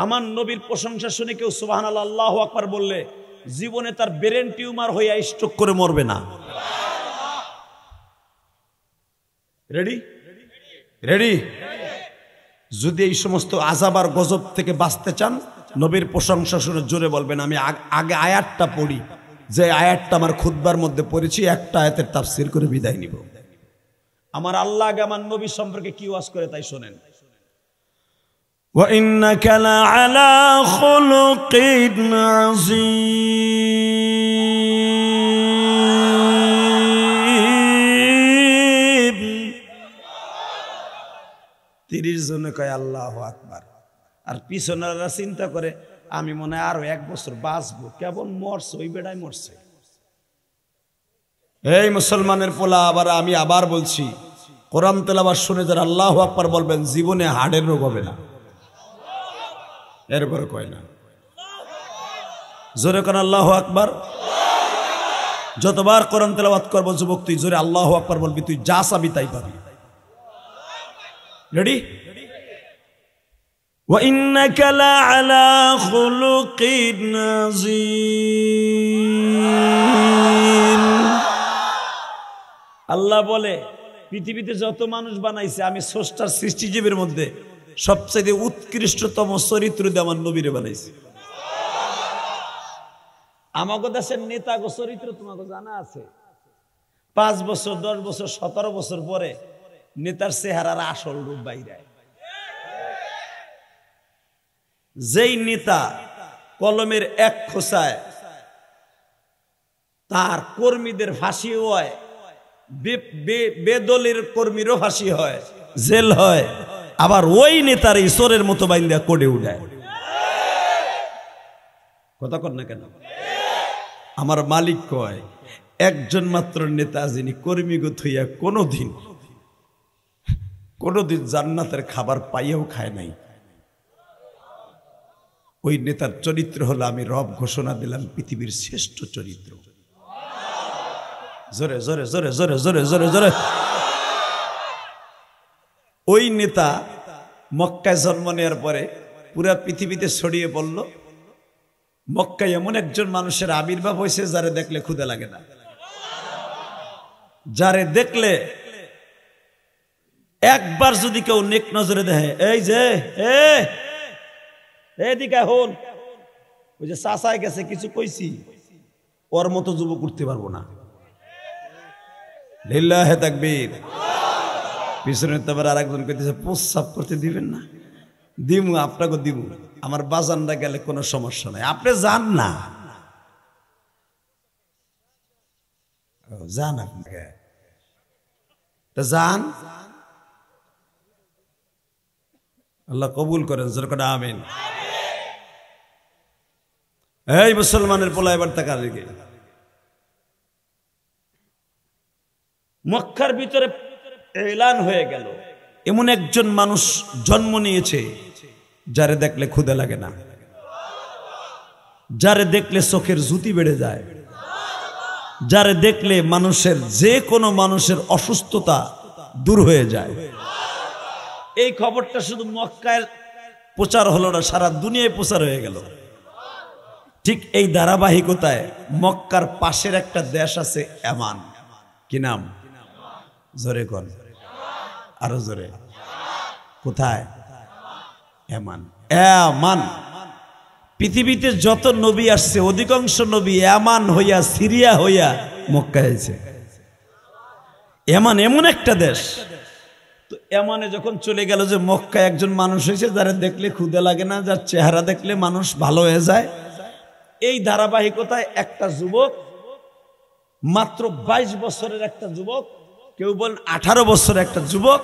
আমার নবীর প্রশংসা শুনে কেউ সুবহানাল্লাহ আল্লাহু আকবার বললে জীবনে তার ব্রেন টিউমার হয়ে স্ট্রোক করে মরবে না। Ready ready? যদি এই সমস্ত আযাব আর গজব থেকে বাঁচতে চান, নবীর প্রশংসা শুনে জোরে বলবেন। আমি আগে আয়াতটা পড়ি, যে আয়াতটা আমার খুতবার মধ্যে পড়েছি, একটা আয়াতের তাফসীর করে বিদায় নিব। আমার আল্লাহ আগে আমার নবী সম্পর্কে কি ওয়াজ করে তাই শোনেন। وَإِنَّكَ لَعَلَى خُلُقٍ عَظِيمٍ। 30 জনে কয় আল্লাহু আকবার। আর পিছনেরা চিন্তা করে আমি মনে হয় আরো 1 বছর বাঁচবো, কেবল মরছে, ওই বেড়ায় মরছে। এই মুসলমানের পোলা, আমি আবার বলছি, কোরআন তেলাওয়াত শুনে যারা আল্লাহু আকবার বলবেন, জীবনে হাড়ের রোগ হবে না। এরপরে কয় না, জোরে কোন আল্লাহু আকবার। যতবার কোরআন তেলাওয়াত করবো যুবক, তুই জোরে আল্লাহু আকবার বলবি, তুই যা চাবি তাই পাবি। রেডি? وَإِنَّكَ لَعَلَى خُلُقٍ عَظِيمٍ। আল্লাহ বলে, পৃথিবীতে যত মানুষ বানাইছে, আমি স্রষ্টার সৃষ্টিজীবের মধ্যে সবচেয়ে উৎকৃষ্টতম চরিত্র দিয়ে আমার নবীরে বানাইছি। আমাকে দেশের নেতাগো চরিত্র তোমাকে জানা আছে। 5 বছর 10 বছর 17 বছর পরে নেতার চেহারার আসল রূপ বাইরে। যেই নেতা কলমের এক খোঁচায় তার কর্মীদের ফাঁসি হয়, বেদলের কর্মীরও ফাঁসি হয়, জেল হয়, আবার ওই নেতার ঈশ্বরের মতো বাইন্দা কোডে উঠায়। কথা কর না কেন? আমার মালিক কয়, একজন মাত্র নেতা যিনি কর্মীগো থইয়া কোনোদিন জান্নাতের খাবার পাইয়াও খায় নাই, ওই নেতার চরিত্র হলো, আমি রব ঘোষণা দিলাম, পৃথিবীর শ্রেষ্ঠ চরিত্র। জোরে জোরে জোরে জোরে জোরে জোরে জোরে। ওই নেতা মক্কায় জন্ম নেওয়ার পরে পুরা পৃথিবীতে ছড়িয়ে পড়ল। মক্কায় এমন একজন মানুষের আবির্ভাব হয়েছে যারে দেখলে ক্ষুধা লাগে না, যারে দেখলে একবার যদি কেউ নেক নজরে দেখে, এই যে এদিকে হন, ওই যে চাচায় গেছে কিছু কইছি, ওর মতো যুবক উঠতে পারবো না। লিল্লাহে তাকবীর। পিছনে তো আবার আরেকজন কইতেছে, প্রস্রাব করতে দিবেন না? দিমু, আপনাকে দিমু, আমার বাজানরা গেলে কোনো সমস্যা নাই, আপনি যান না, যান, আপনাকে যান, আল্লাহ কবুল করেন, যেরকম আমিন। এই মুসলমানের পোলা, এবার তাকার দিকে। মক্কার ভিতরে এলান হয়ে গেল, এমন একজন মানুষ জন্ম নিয়েছে যারে দেখলে ক্ষুধা লাগে না, যারে দেখলে চোখের জ্যোতি বেড়ে যায়, যারে দেখলে মানুষের, যে কোনো মানুষের অসুস্থতা দূর হয়ে যায়। এই খবরটা শুধু মক্কায় প্রচার হলো না, সারা দুনিয়ায় প্রচার হয়ে গেল। ঠিক এই ধারাবাহিকতায় মক্কার পাশের একটা দেশ আছে ইয়ামান। কি নাম? জোরে কোন, আরো জোরে। কোথায়? ইয়ামান। ইয়ামান। পৃথিবীতে যত নবী আসছে অধিকাংশ নবী ইয়ামান হইয়া, সিরিয়া হইয়া মক্কায় এসেছে। ইয়ামান এমন একটা দেশ। তো ইয়ামানে যখন চলে গেল, যে মক্কায় একজন মানুষ হয়েছে যারা দেখলে ক্ষুধা লাগে না, যার চেহারা দেখলে মানুষ ভালো হয়ে যায়। এই ধারাবাহিকতায় একটা যুবক, মাত্র 22 বছরের একটা যুবক, কেউ বলেন 18 বছরের একটা যুবক,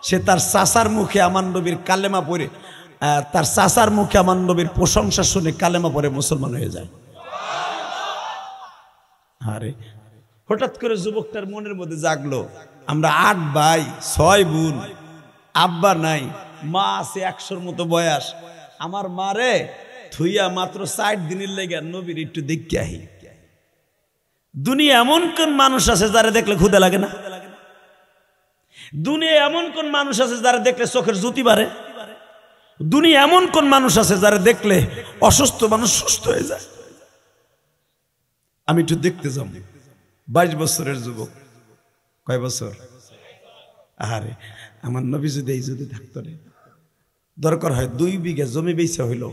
সে তার চাচার মুখে আমার নবীর কালেমা পড়ে, তার চাচার মুখে আমার নবীর প্রশংসা শুনে কালেমা পড়ে মুসলমান হয়ে যায়। আরে হঠাৎ করে যুবকটার মনের মধ্যে জাগলো, আমরা 8 ভাই 6 বোন, আব্বা নাই, মা আছে 100-র মতো বয়স, আমার মারে থুইয়া মাত্র 4 দিনের লেগে নবীর একটু দেখে আহি। দুনিয়া এমন কোন মানুষ আছে যারা দেখলে ক্ষুধা লাগে না? দুনিয়া এমন কোন মানুষ আছে যারা দেখলে চোখের জ্যোতি বাড়ে? দুনিয়া এমন কোন মানুষ আছে যারা দেখলে অসুস্থ মানুষ সুস্থ হয়ে যায়? আমি একটু দেখতে যাব। 22 বছরের যুবক। কয় বছর? আরে আমার নবী যদি এই যদি থাকতো রে, দরকার হয় 2 বিঘা জমি বেচা হইল,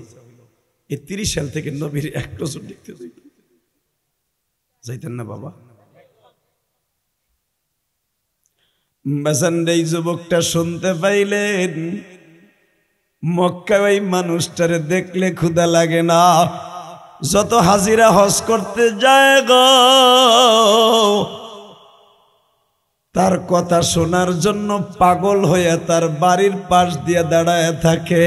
এই 30 সাল থেকে নবীর 1 বছর দেখতে যাইতেন না বাবা। এই যুবকটা শুনতে পাইলেন মক্কায় ওই মানুষটারে দেখলে ক্ষুধা লাগে না, যত হাজিরা হজ করতে যায় গো তার কথা শোনার জন্য পাগল হয়ে তার বাড়ির পাশ দিয়ে দাঁড়ায় থাকে,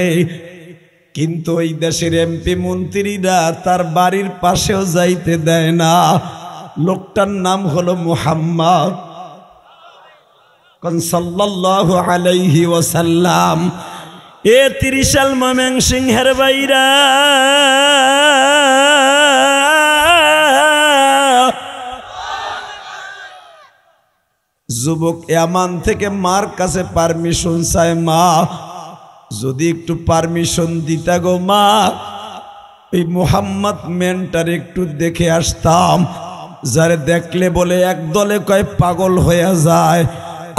কিন্তু ওই দেশের এমপি মন্ত্রীরা তার বাড়ির পাশেও যাইতে দেয় না। লোকটার নাম হলো মুহাম্মদ সাল্লাল্লাহু আলাইহি ওয়াসাল্লাম। 30 সাল ময়মনসিংহের বাইরা যুবক ইয়ামান থেকে মার কাছে পারমিশন চায়, মা যদি একটু পারমিশন দিতা গো মা, এই মুহাম্মদ মেনটার একটু দেখে আসতাম। যারে দেখলে বলে এক দলে কয় পাগল হয়ে যায়,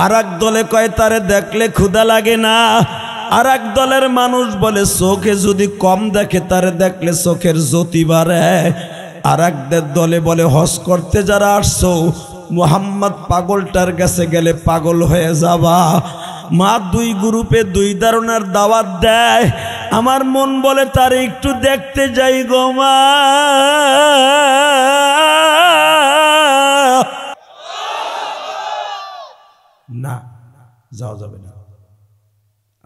আর এক দলে কয় তারে দেখলে ক্ষুধা লাগে না, আর এক দলের মানুষ বলে চোখে যদি কম দেখে তারে দেখলে চোখের জ্যোতি বাড়ে, আর এক দলে বলে হজ করতে যারা আসছো মুহাম্মদ পাগলটার কাছে গেলে পাগল হয়ে যাবা। মা 2 গ্রুপে 2 ধারণার দাওয়াত দেয়। আমার মন বলে তারে একটু দেখতে যাই গো মা। না যাওয়া যাবে না,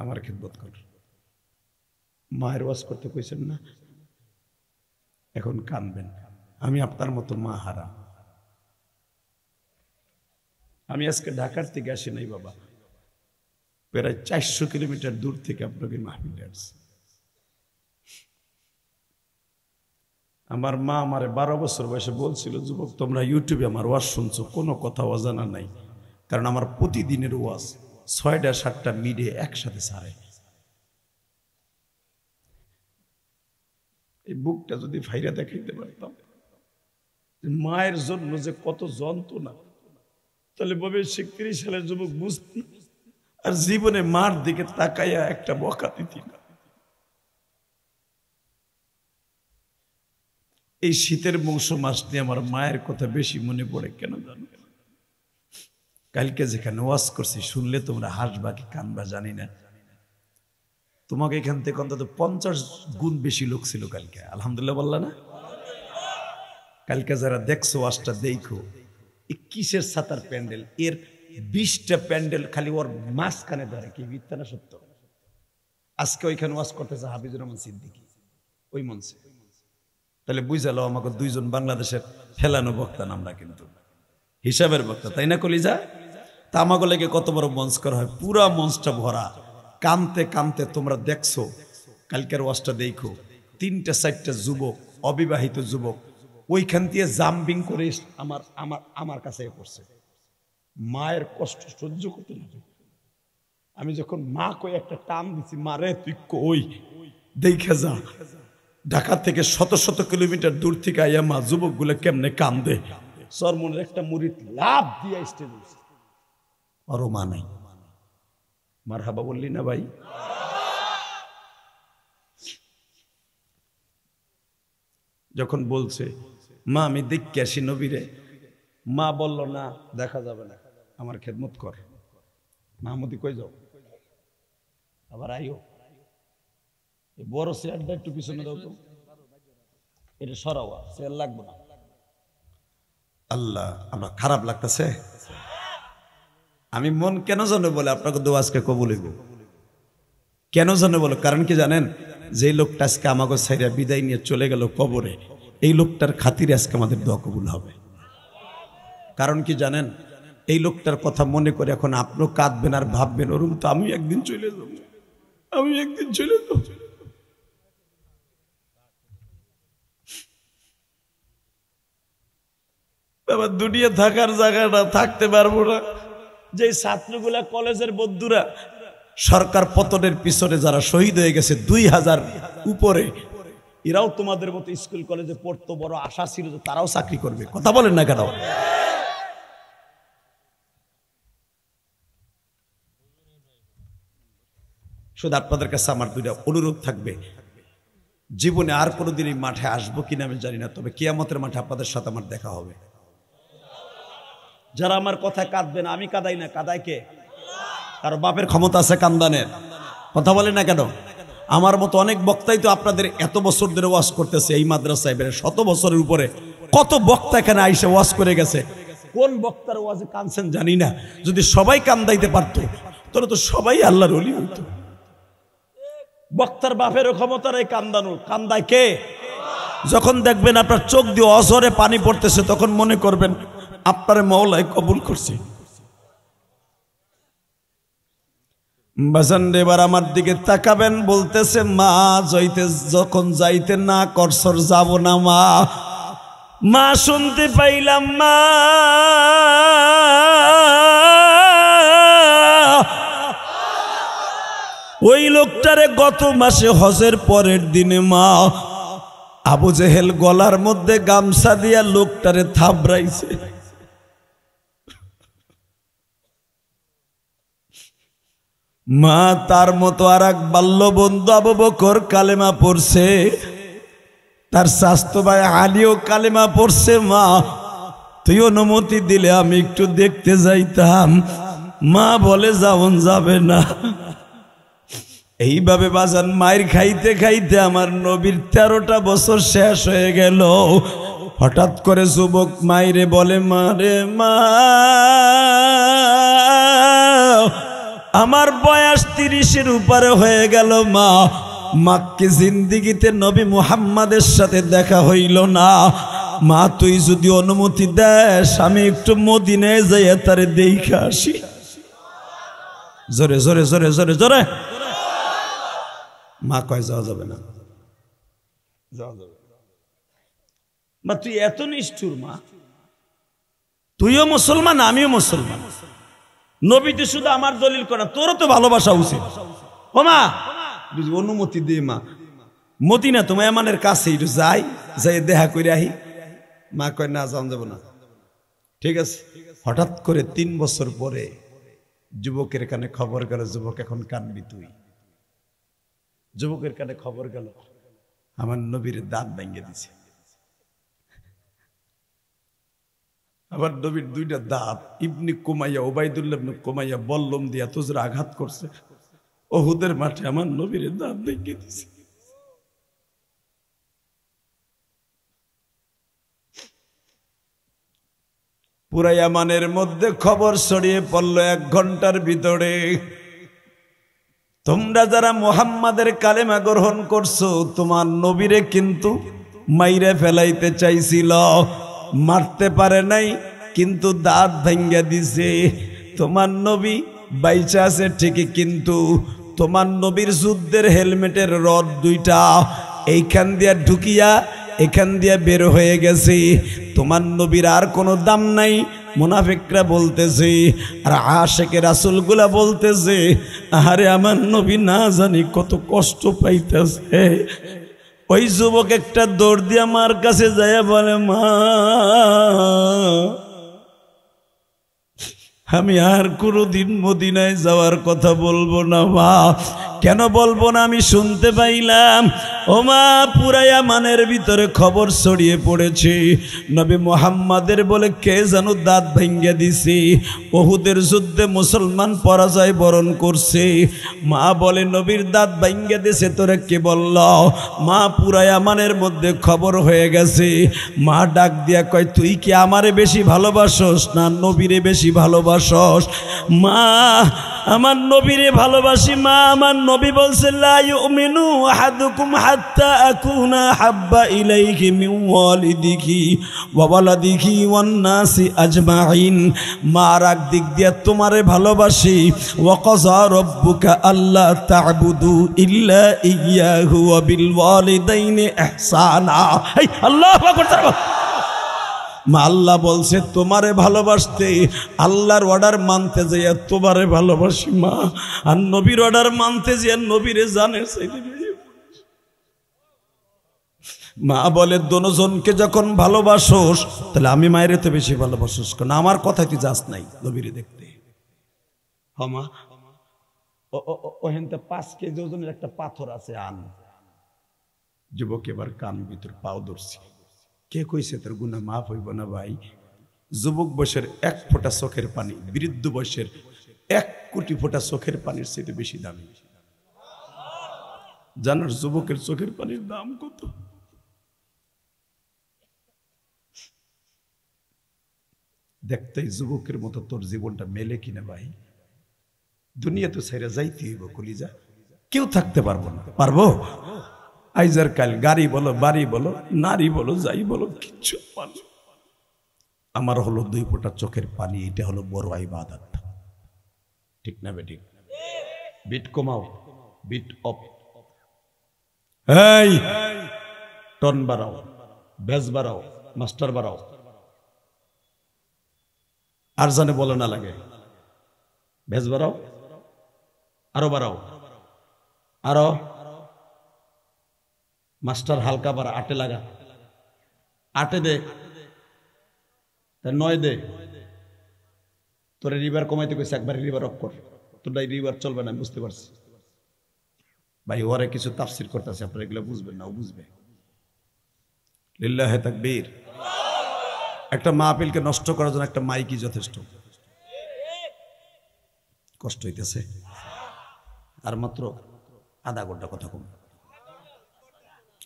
আমার খিদমত কর। মায়ের ওয়াজ করতে কইছেন না, এখন কানবেন। আমি আপনার মতো মা হারা। আমি আজকে ঢাকার থেকে আসি নাই বাবা, প্রায় 400 কিলোমিটার দূর থেকে আপনাকে মাহফিলে আসছি। আমার মা আমারে 12 বছর বয়সে বলছিল, যুবক তোমরা ইউটিউবে আমার ওয়াজ শুনছো, কোনো কথা অজানা নাই, কারণ আমার প্রতিদিনের ওয়াজ 6টা 7টা মিডিয়া একসাথে ছাড়ে। এই বুকটা যদি ভাইরা দেখাইতে পারতাম মায়ের জন্য যে কত যন্ত্রণা, তাহলে ববে 30 সালের যুবক বুঝতি, আর জীবনে মার দিকে তাকাইয়া একটা বকা দিতি না। এই শীতের মৌসুম আসতে আমার মায়ের কথা বেশি মনে পড়ে, কেন জানো? কালকে যেখানে ওয়াজ করছি শুনলে তোমরা হাসবা কি কানবা জানি না, তোমাকে এখান থেকে অন্তত 50 গুণ বেশি লোক ছিল কালকে। আলহামদুলিল্লাহ বললা না? কালকে যারা দেখছো ওয়াজটা দেখো, এই কিসের ছাতার প্যান্ডেল, এর 20টা প্যান্ডেল খালি ওর মাঝখানে ধরে, কি মিথ্যা না সত্য? আজকে ওইখানে ওয়াজ করতেছে হাফিজুর রহমান সিদ্দিকী ওই মঞ্চে, তাহলে বুঝালো আমাকে 2 জন বাংলাদেশের ফেলানো বক্তা, আমরা কিন্তু হিসাবের বক্তা, তাই না কলিজা? তা আমাকে লেগে কত বড় মঞ্চ করা হয়, পুরা মঞ্চটা ভরা, কানতে কানতে তোমরা দেখছো। কালকের ওয়াজটা দেখো, 3টা 4টা যুবক, অবিবাহিত যুবক ওইখান দিয়ে জাম্পিং করে আমার কাছে পড়ছে। মায়ের কষ্ট সহ্য করতে লাগে। আমি যখন মা কই একটা টান দিছি, মারে তুই কই দেখে যা। ঢাকা থেকে 100 কিলোমিটার দূর থেকে আইয়া মা যুবকগুলো কেমনে কান্দে, সরমনের একটা মুরিদ লাভ দিয়ে স্টেজে, আরো মা নাই। মারহাবা বললি না ভাই? যখন বলছে মা আমি দেখতে আসি নবীরে, মা বলল না দেখা যাবে না, আমার খেদমত কর। মাহমুদি কই যাও, আবার আইও, এই বড় চেয়ারটা একটু পিছনে দাও তো, এটা সরাওয়া, চেয়ার লাগবে না। আল্লাহ, আমরা খারাপ লাগতেছে। আমি মন কেন জানো বলে আপনাকে দোয়া আজকে কবুল হইব, কেন জানো বলো? কারণ কি জানেন? যে লোকটা আজকে আমাকে ছাইরা বিদায় নিয়ে চলে গেল কবরে, এই লোকটার খাতিরে আজকে আমাদের দোয়া কবুল হবে। কারণ কি জানেন? এই লোকটার কথা মনে করে এখন আপনিও কাঁদবেন আর ভাববেন, ওরকম তো আমি একদিন চলে যাব, আমি একদিন চলে যাব। বাবা দুনিয়া থাকার জায়গাটা থাকতে পারবো না। যে ছাত্রগুলা কলেজের বন্ধুরা সরকার পতনের পিছনে যারা শহীদ হয়ে গেছে 2000 উপরে, এরাও তোমাদের মতো স্কুল কলেজে পড়তো, বড় আশা ছিল যে তারাও চাকরি করবে। কথা বলেন না কেন? শুধু আপনাদের কাছে আমার দুইটা অনুরোধ থাকবে, জীবনে আর কোনোদিন এই মাঠে আসবো কিনা আমি জানি না, তবে কিয়ামতের মাঠে আপনাদের সাথে আমার দেখা হবে। যারা আমার কথায় কাঁদবেন, আমি কাঁদাই না, কাঁদায় কে? কারো বাপের ক্ষমতা আছে কান্দানের? কথা বলে না কেন? আমার মতো অনেক বক্তাই তো আপনাদের এত বছর ধরে ওয়াজ করতেছে এই মাদ্রাসায়, বেড়ে 100 বছরের উপরে কত বক্তা এখানে আইসে ওয়াজ করে গেছে। কোন বক্তার ওয়াজে কানছেন জানি না। যদি সবাই কান্দাইতে পারতো তাহলে তো সবাই আল্লাহর ওলি হইতো। বক্তার বাপেরও ক্ষমতা নেই কান্দানোর, কান্দায় কে? যখন দেখবেন আপনার চোখ দিয়ে অঝরে পানি পড়তেছে তখন মনে করবেন আপনার মওলাই কবুল করছে। বাজান এবার আমার দিকে তাকাবেন, বলতেছে মা যখন যাইতে না করছর যাব না মা। মা শুনতে পাইলাম মা ওই লোকটারে গত মাসে হজের পরের দিনে মা আবু জেহেল গলার মধ্যে গামছা দিয়া লোকটারে থাবড়াইছে। মা তার মতো আর এক বাল্য বন্ধু আবু বকর কালেমা পড়ছে, তার স্বাস্থ্য ভাই আলীও কালেমা পড়ছে। মা তুই অনুমতি দিলে আমি একটু দেখতে যাইতাম। মা বলে যাওন যাবে না। এইভাবে বাজান মায়ের খাইতে খাইতে আমার নবীর 13টা বছর শেষ হয়ে গেল। হঠাৎ করে যুবক মাইরে বলে মা রে মা, আমার বয়স 30-এর উপরে হয়ে গেল মা, মাকে জিন্দিগিতে নবী মুহাম্মাদের সাথে দেখা হইল না। মা তুই যদি অনুমতি দেস আমি একটু মদিনায় যাই তারে দেখে আসি। জোরে জোরে জোরে জোরে জোরে মা কয় যাওয়া যাবে না, যাওয়া যাবে মা। তুই এত নিষ্ঠুর মা, তুইও মুসলমান আমিও মুসলমান, নবী তো শুধু আমার দলিল করা, তোরও তো ভালোবাসা উচিত। ও মা যদি অনুমতি দে মা, মদিনা তোমার এমানের কাছে একটু যাই, যাই দেখা করে আহি। মা কয় না যাওয়া যাবো না। ঠিক আছে। হঠাৎ করে 3 বছর পরে যুবকের কানে খবর গেল, যুবক এখন কানবি তুই। যুবকের কানে খবর গেল আমার নবীর দাঁত ভেঙে দিছে। আবার নবীর 2টা দাঁত ইবনে কুমাইয়া, ওবাইদুল্লাহ ইবনে কুমাইয়া বল্লম দিয়া তুজরা আঘাত করছে। ওহুদের মাঠে আমার নবীর দাঁত ভেঙে দিছে। পুরা ইয়ামানের মধ্যে খবর ছড়িয়ে পড়ল 1 ঘন্টার ভিতরে। তোমরা যারা মুহাম্মাদের কালেমা গ্রহণ করছো, তোমার নবীরে কিন্তু মাইরে ফেলাইতে চাইছিল, মারতে পারে নাই, কিন্তু দাঁত ভেঙে দিছে। তোমার নবী বাইচা আছে ঠিকই, কিন্তু তোমার নবীর যুদ্ধের হেলমেটের রড 2টা এইখান দিয়া ঢুকিয়া এখান দিয়া বের হয়ে গেছে। তোমার নবীর আর কোনো দাম নাই। মুনাফিকরা বলতেছে আর আশেকে রাসূলগুলা বলতেছে আরে আমার নবী না জানি কত কষ্ট পাইতেছে। ওই যুবক একটা দৌড় দিয়া মার কাছে যায় বলে মা আমি আর কোনোদিন মদিনায় যাওয়ার কথা বলবো না মা। কেন বলবো না? আমি শুনতে পাইলাম ও মা পুরা ইয়ামানের ভিতরে খবর ছড়িয়ে পড়েছে নবী মুহাম্মাদের বলে কে যেন দাঁত ভেঙে দিছে। উহুদের যুদ্ধে মুসলমান পরাজয় বরণ করছে। মা বলে নবীর দাঁত ভেঙে দিছে তোরে কে বলল? মা পুরা ইয়ামানের মধ্যে খবর হয়ে গেছে। মা ডাক দিয়া কয় তুই কি আমারে বেশি ভালোবাসস না নবীরে বেশি ভালোবাসস? মা আমার নবীরে ভালোবাসি মা। আমার নবী বলছে লা ইউমিনু আহাদুকুম হাত্তা আকুনা হাব্বা ইলাইহি মিন ওয়ালিদিহি ওয়া ওয়ালাদিহি ওয়ান নাসি আজমাইন। মা রাগ দিক দিয়া তোমারে ভালোবাসি। ওয়া কাযা রাব্বুকা আল্লা তা'বুদু ইল্লা ইয়্যাহু ওয়া বিল ওয়ালিদাইনি ইহসানা। এই আল্লাহু আকবার। মা আল্লাহ বলছে তোমারে ভালোবাসতে, আল্লাহর অর্ডার মানতে যাইয়া তোমারে ভালোবাসি মা। আর নবীর অর্ডার মানতে যাইয়া নবীরে জানের চাইতে মা বলে দোনোজনকে যখন ভালোবাসোস তাহলে আমি মায়েরে তো বেশি ভালোবাসোস কেন? আমার কথায় তুই যাস নাই নবীরে দেখতে। হ মা ওহেনতে 5 কেজি ওজনের একটা পাথর আছে, আন। যুবক এবার কান ভিতর পাও ধরছি, কে কইছে তোর গুনাহ মাফ হইব না ভাই? যুবক বয়সের 1 ফোঁটা চোখের পানি বৃদ্ধ বয়সের 1 কোটি ফোঁটা চোখের পানির চেয়ে বেশি দামি। জানার যুবকের চোখের পানির দাম কত? দেখতে যুবকের মতো তোর জীবনটা মেলে কিনা ভাই? দুনিয়া তো ছেড়ে যাইতে হইব কলিজা, কেউ থাকতে পারবো না। পারবো? আইজার কাল গাড়ি বলো, বাড়ি বলো, নারী বলো, যাই বলো, কিচ্ছু পারবো। আমার হলো 2 ফোঁটা চোখের পানি, এটা হলো বড় ইবাদত। ঠিক না বেঠিক? বিট কমাও, বিট অফ। এই টন বাড়াও, বেজ বাড়াও, মাস্টার বাড়াও। আর জানে বলে না লাগে, বেজ বাড়াও, আরো বাড়াও, আরো মাস্টার হালকা বাড়া, 8 লাগা, 8 দে, 9 দে। তোরে রিভার কমাইতে কইছে, একবার রিভার অফ কর। তোরটা রিভার চলবে না, বুঝতে পারছি ভাই। ওরে কিছু তাফসির করতেছে, আপনারা এগুলো বুঝবেন না, ও বুঝবে। লিল্লাহে তাকবীর। একটা মাহফিলকে নষ্ট করার জন্য একটা মাইকই যথেষ্ট। কষ্ট হইতেছে, আর মাত্র আধা ঘন্টা কথা কম।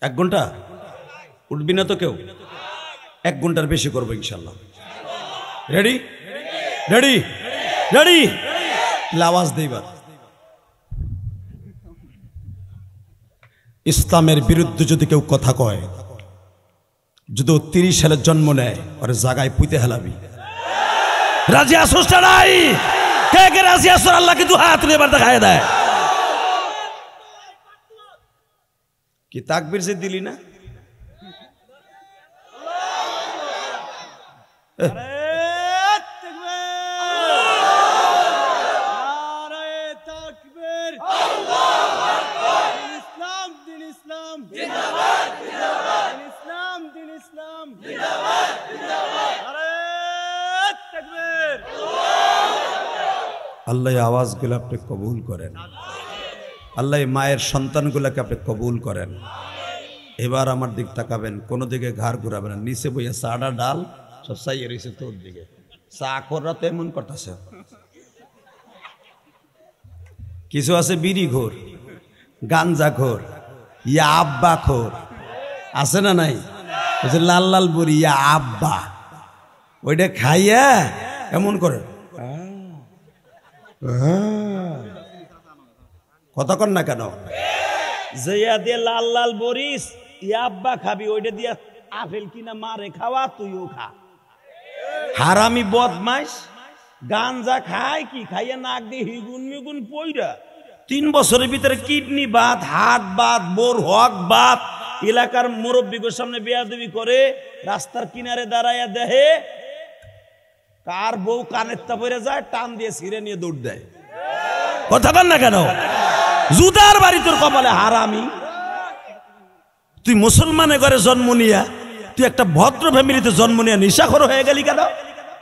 1 ঘন্টা উঠবি না তো কেউ? 1 ঘন্টার বেশি করবো ইনশাল্লাহ। Ready ready ready? আওয়াজ দেইবার। ইসলামের বিরুদ্ধে যদি কেউ কথা কয়, যদি 30 সালে জন্ম নেয়, ওর জায়গায় পুঁতে হেলাবি। রাজি আসোস না নাই? কে কে রাজি আসো? আল্লাহ কিন্তু হাত তুলে এবার দেখায় দেয়। কি তাকবীর যে দিলি না? আল্লাহ আওয়াজগুলো আপনি কবুল করেন। আল্লাহ মায়ের সন্তানগুলোকে আপনি কবুল করেন। এবার আমার দিক তাকাবেন, কোনো দিকে ঘাড় ঘুরাবেন না। নিচে বইয়া চাটা ডাল সব চাইয়ে রয়েছে তোর দিকে। চা খোররা তো এমন করতেছে। কিছু আছে বিড়ি ঘোর, গাঞ্জা ঘোর, ইয়া আব্বা খোর, আছে না নাই? লাল লাল বুড়ি, ইয়া আব্বা, ওইটা খাইয়া এমন করে কথা কর না কেন? জয়া দিয়ে লাল লাল বরিস, ইয়া আব্বা খাবি, ওইটা দিয়ে আপেল কিনা মারে খাওয়া, তুইও খা। হারামি বদমাইশ গাঞ্জা খায়, কি খাইয়া নাক দিয়ে হিগুন মিগুন পইরা 3 বছরের ভিতরে কিডনি বাত, হাত বাত, বোর হক বাত, এলাকার মুরব্বীদের সামনে বেয়াদবি করে, রাস্তার কিনারে দাঁড়াইয়া দেহে কার বউ কানের তাপরে যায়, টান দিয়ে ছিঁড়ে নিয়ে দৌড় দেয়। কথা বল না কেন? জুতার বাড়ি তোর কপালে, হারামি। তুই মুসলমানের ঘরে জন্ম নিয়া, তুই একটা ভদ্র ফ্যামিলিতে জন্ম নিয়া নিশাখোর হয়ে গেলি কেন?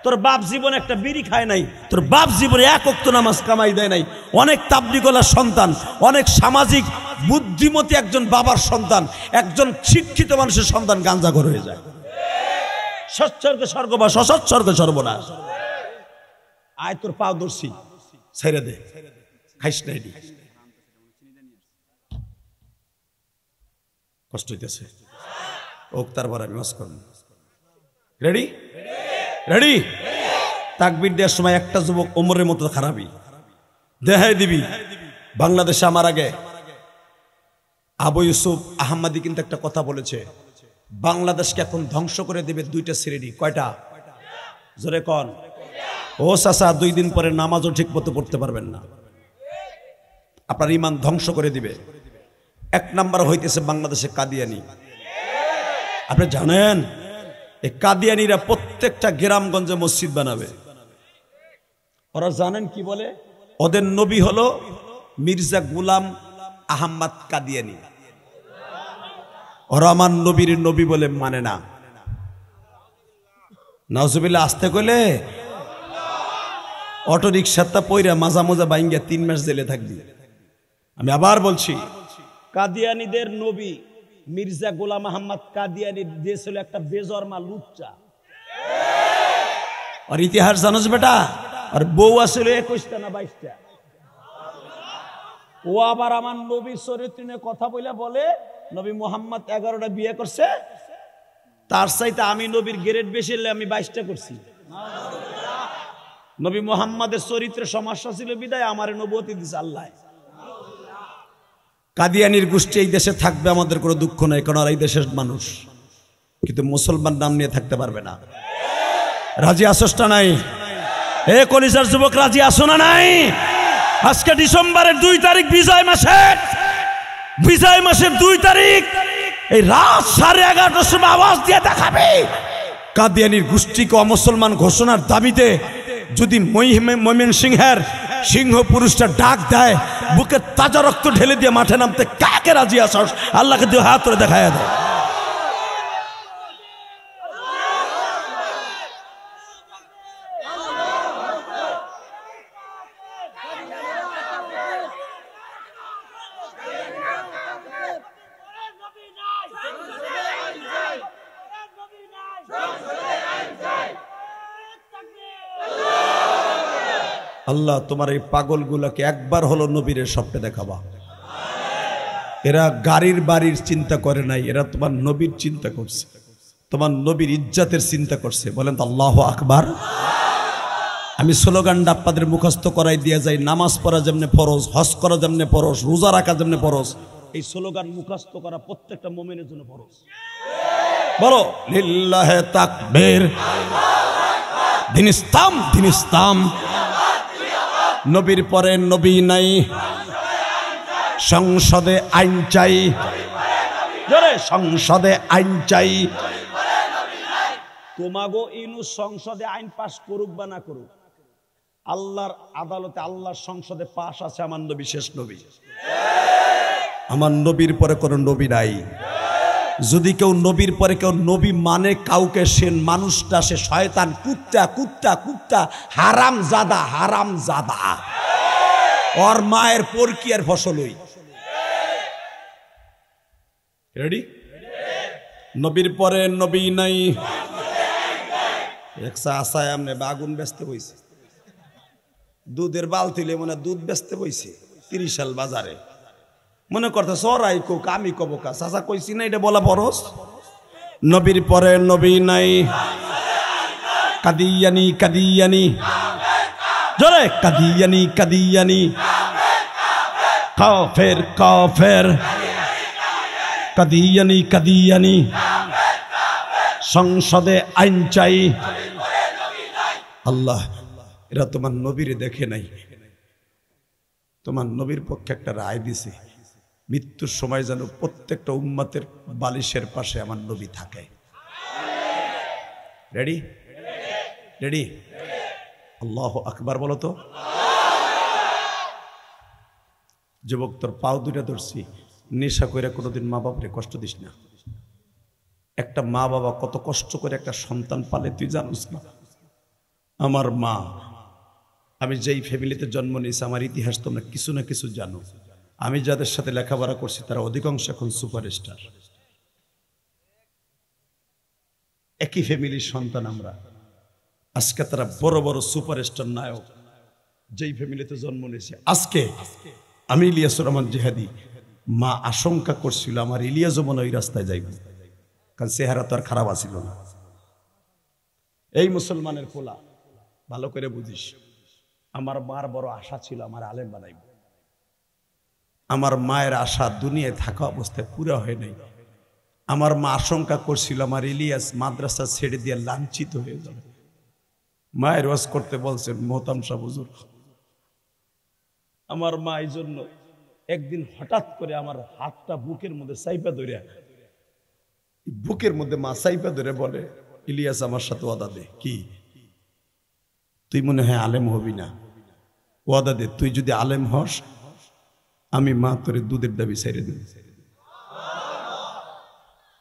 তোর বাপ জীবনে একটা বিড়ি খায় নাই, তোর বাপ জীবনে 1 ওয়াক্ত নামাজ কামাই দেয় নাই। অনেক তাবলীগওয়ালার সন্তান, অনেক সামাজিক বুদ্ধিমতী একজন বাবার সন্তান, একজন শিক্ষিত মানুষের সন্তান গাঞ্জাখোর হয়ে যায়। সৎসর্গ স্বর্গবাস, অসৎসর্গ সর্বনাশ। আয় তোর পাও দর্শি, ছেড়ে দে, খাইস না। এটি কষ্ট হইতেছে, ওক তারপর আমি ওয়াজ করব। Ready ready? তাকবীর দেওয়ার সময় একটা যুবক ওমরের মতো খারাপই দেখাই দিবি। বাংলাদেশে আমার আগে আবু ইউসুফ আহমদি কিন্তু একটা কথা বলেছে, বাংলাদেশকে এখন ধ্বংস করে দিবে 2টা শ্রেণী। কয়টা? জোরে কন। ও চাচা, 2 দিন পরে নামাজও ঠিক মতো পড়তে পারবেন না, আপনার ইমান ধ্বংস করে দিবে। 1 নাম্বার হইতেছে বাংলাদেশে কাদিয়ানি। আপনি জানেন এই কাদিয়ানিরা প্রত্যেকটা গ্রামগঞ্জে মসজিদ বানাবে। ওরা জানেন কি বলে? ওদের নবী হলো মির্জা গোলাম আহমদ কাদিয়ানি। ওরা আমার নবীর নবী বলে মানে না। নাউজুবিল্লাহ। আসতে কইলে অটো রিক্সাটা পইরা মাজা মাজা বাইঙ্গা 3 মাস জেলে থাকবি। আমি আবার বলছি, কাদিয়ানীদের নবী মির্জা গোলাম আহমদ কাদিয়ানী দিয়েছিল একটা বেজরমা লুচ্চা। আর ইতিহাস জানোস বেটা? আর বউ আসলে 21টা না 22টা। ও আবার আমার নবীর চরিত্র নিয়ে কথা বলে নবী মোহাম্মদ 11টা বিয়ে করছে, তার চাইতে আমি নবীর গ্রেড বেশি হলে আমি 22টা করছি। নবী মোহাম্মদের চরিত্রের সমস্যা ছিল বিদায় আমারে নবুয়তি দিছে আল্লাহ। কাদিয়ানির গোষ্ঠী এই দেশে থাকবে, আমাদের কোনো দুঃখ নাই, কারণ এই দেশের মানুষ, কিন্তু মুসলমান নাম নিয়ে থাকতে পারবে না। রাজি আসোস না নাই? এ কলিজার যুবক রাজি আসো না নাই? আজকে ডিসেম্বরের 2 তারিখ বিজয় মাসের 2 তারিখ এই রাত 11:30টার সময় আওয়াজ দিয়ে দেখাবে কাদিয়ানির গোষ্ঠীকে অমুসলমান ঘোষণার দাবিতে যদি ময়মনসিংহের সিংহ পুরুষটা ডাক দেয়, বুকে তাজা রক্ত ঢেলে দিয়ে মাঠে নামতে কাকে রাজি আসস? আল্লাহকে 2 হাত ধরে দেখায় দেয়। আল্লাহ তোমার এই পাগলগুলোকে একবার হলো নবীর স্বপ্নে দেখাবা। এরা গাড়ির বাড়ির চিন্তা করে নাই, এরা তোমার নবীর চিন্তা করছে, তোমার নবীর ইজ্জতের চিন্তা করছে। বলেন তো আল্লাহু আকবার। আমি স্লোগানটা আপনাদের মুখস্থ করাই দিয়ে যাই, নামাজ পড়া যেমনে ফরজ, হজ করা যেমনে ফরজ, রোজা রাখা যেমনে ফরজ, এই স্লোগান মুখস্থ করা প্রত্যেকটা মুমিনের জন্য ফরজ। বলো লিল্লাহে তাকবীর, দিন ইসলাম, দিন ইসলাম। নবীর পরে নবী নাই, সংসদে আইন চাই, জোরে সংসদে আইন চাই। তোমাগো ইউনূস সংসদে আইন পাস করুক বা না করুক, আল্লাহর আদালতে আল্লাহর সংসদে পাশ আছে আমার নবী, শেষ নবী। আমার নবীর পরে কোনো নবী নাই। যদি কেউ নবীর পরে কেউ নবী মানে কাউকে, সে মানুষটা সে শয়তান, কুত্তা কুত্তা কুত্তা, হারাম জাদা, হারাম জাদা। ওর মায়ের পরকিয়ার ফসলই। রেডি? নবীর পরে নবী নাই। একসা আসায় আমনে বাগুন বেচতে বইছে, দুধের বালতিলে মনে দুধ বেচতে বইছে 30 সাল বাজারে। মনে করতে সরাই কোক আমি কব কা চাচা কইছি না, এটা বলা ফরজ। নবীর পরে নবী নাই। কাদিয়ানি কাদিয়ানি, জোরে কাদিয়ানি কাদিয়ানি, কাফের কাফের, কাদিয়ানি কাদিয়ানি। সংসদে আইন চাই। আল্লাহ, এরা তোমার নবীরে দেখে নাই, তোমার নবীর পক্ষে একটা রায় দিছে, মৃত্যুর সময় যেন প্রত্যেকটা উম্মতের বালিশের পাশে আমার নবী থাকে। রেডি? রেডি? আল্লাহু আকবার বলো তো। যুবক, তোর পাও দুইটা ধরছি, নেশা করে কোনোদিন মা বাপরে কষ্ট দিস না। একটা মা বাবা কত কষ্ট করে একটা সন্তান পালে তুই জানিস না? আমার মা, আমি যেই ফ্যামিলিতে জন্ম নিয়েছি, আমার ইতিহাস তোমরা কিছু না কিছু জানো। আমি যাদের সাথে লেখাপড়া করছি তারা অধিকাংশ এখন সুপারস্টার। একই ফ্যামিলির সন্তান আমরা, আজকে তারা বড় বড় সুপারস্টার নায়ক। যেই ফ্যামিলিতে জন্ম নিয়েছে, আজকে আমি ইলিয়াসুর রহমান জিহাদি, মা আশঙ্কা করছিল আমার ইলিয়াসও মনে ওই রাস্তায় যাইব, কারণ চেহারা তো আর খারাপ আছিল না। এই মুসলমানের পোলা, ভালো করে বুঝিস, আমার মার বড় আশা ছিল আমার আলেম বানাইব। আমার মায়ের আশা দুনিয়ায় থাকা অবস্থায় পুরো হয় নাই। আমার মা আশঙ্কা করছিল আমার ইলিয়াস মাদ্রাসা ছেড়ে দিয়ে লাঞ্ছিত হয়ে যাবে। মায়ের ওয়াজ করতে বলছেন মোহতাম শাহ হুজুর। আমার মা এই জন্য একদিন হঠাৎ করে আমার হাতটা বুকের মধ্যে সাইপা ধরে, বুকের মধ্যে মা সাইপা ধরে বলে, ইলিয়াস আমার সাথে ওয়াদা দে। কি? তুই মনে হয় আলেম হবি না, ওয়াদা দে, তুই যদি আলেম হস আমি মা তোরে দুধের দাবি ছেড়ে দেব।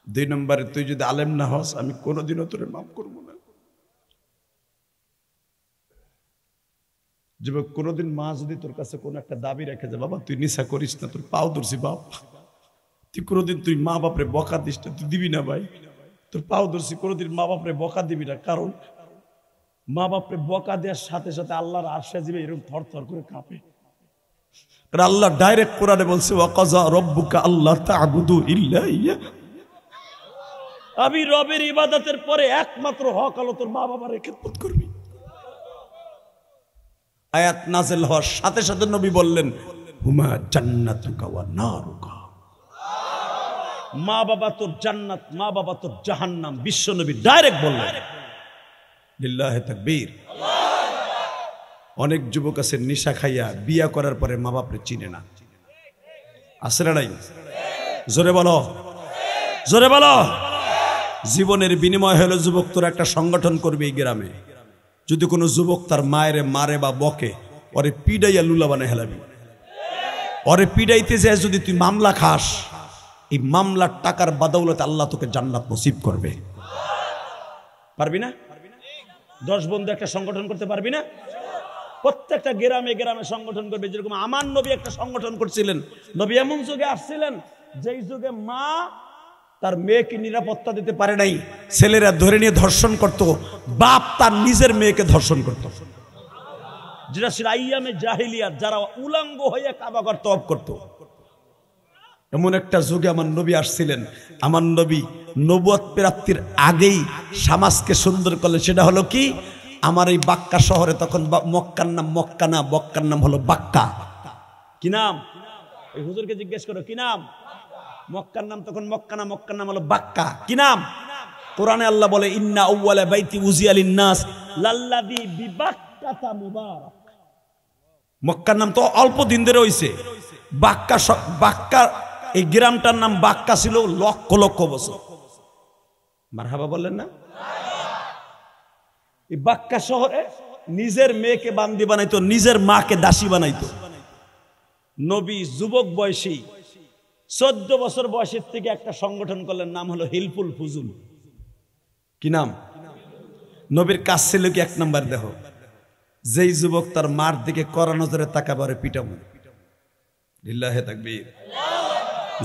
2 নম্বরে, তুই যদি আলেম না হস আমি কোনোদিনও তোরে মাফ করবো না। যুবক কোনোদিন মা যদি তোর কাছে কোনো একটা দাবি রেখে যে বাবা তুই নেশা করিস না, তোর পাও ধরছি বাপ, তুই কোনোদিন তুই মা বাপরে বকা দিস না, তুই দিবি না ভাই, তোর পাও ধরছি, কোনোদিন মা বাপরে বকা দিবি না। কারণ মা বাপরে বকা দেওয়ার সাথে সাথে আল্লাহর আরশে জিবে এরকম থর থর করে কাঁপে। আল্লাহ ডাইরেক্ট কোরআনে বলছে ওয়াকাযা রাব্বুকা আল্লা তা'বুদু ইল্লা ইয়া, আমি রবের ইবাদতের পরে একমাত্র হক হলো তোর মা বাবার খেদমত করবি। আয়াত নাযিল হওয়ার সাথে সাথে নবী বললেন হুমা জান্নাতুকা ওয়া নারুকা, মা বাবা তোর জান্নাত, মা বাবা তোর জাহান্নাম। বিশ্ব নবী ডাইরেক্ট বললেন। লিল্লাহি তাকবীর। অনেক যুবক আছে নেশা খাইয়া বিয়া করার পরে মা বাপরে চিনে না, আছে না নাই? জোরে বলো, জোরে বলো। জীবনের বিনিময় হলো যুবক তোর একটা সংগঠন করবে এই গ্রামে। যদি কোনো যুবক তার মায়ের মারে বা বকে, ওরে পিডাইয়া লুলা বানায় হেলাবি। ওরে পিডাইতে যায় যদি তুই মামলা খাস, এই মামলার টাকার বাদৌলতে আল্লাহ তোকে জান্নাত নসিব করবে। পারবি না? 10 বন্ধু একটা সংগঠন করতে পারবি না? প্রত্যেকটা গ্রামে গ্রামে সংগঠন করবে। যেরকম আমার নবী একটা সংগঠন করছিলেন। নবী এমন যুগে আসছিলেন যেই যুগে মা তার মেয়েকে নিরাপত্তা দিতে পারে নাই, ছেলেরা ধরে নিয়ে ধর্ষণ করত, বাপ তার নিজের মেয়েকে ধর্ষণ করত। যেটা ছিল আইয়ামে জাহিলিয়াত, যারা উলাঙ্গ হয়ে কাবাগর তওয়াফ করত। এমন একটা যুগে আমার নবী আসছিলেন। আমার নবী নবুয়ত প্রাপ্তির আগেই সমাজকে সুন্দর করলেন। সেটা হলো কি, আমার এই বাক্কা শহরে তখন মক্কার নাম মক্কা না, বক্কার নাম হলো বাক্কা। কি নাম? এই হুজুরকে জিজ্ঞেস করো কি নাম? মক্কার নাম তখন মক্কা না, মক্কার নাম হলো বাক্কা। কি নাম? কোরআনে আল্লাহ বলে ইন্না আউওয়ালা বাইতি উযিয়া লিন-নাস লাল্লাযী বিবাক্কাতা মুবারাক। মক্কার নাম তো অল্প দিন ধরে হইছে। বাক্কা, বাক্কা এই গ্রামটার নাম বাক্কা ছিল লক্ষ লক্ষ বছর। মারহাবা বললেন না? এই বাক্কা শহরে নিজের মেয়েকে বান্দি বানাইতো, নিজের মাকে দাসী বানাইতো। নবী যুবক বয়সী 14 বছর বয়সের থেকে একটা সংগঠন করলেন, নাম হলো হিলফুল ফুজুল। কি নাম? নবীর কাজ ছিল কি, 1 নাম্বার দেহ, যেই যুবক তার মার দিকে কড়া নজরে তাকাবে পিটাবো। লিল্লাহি তাকবীর।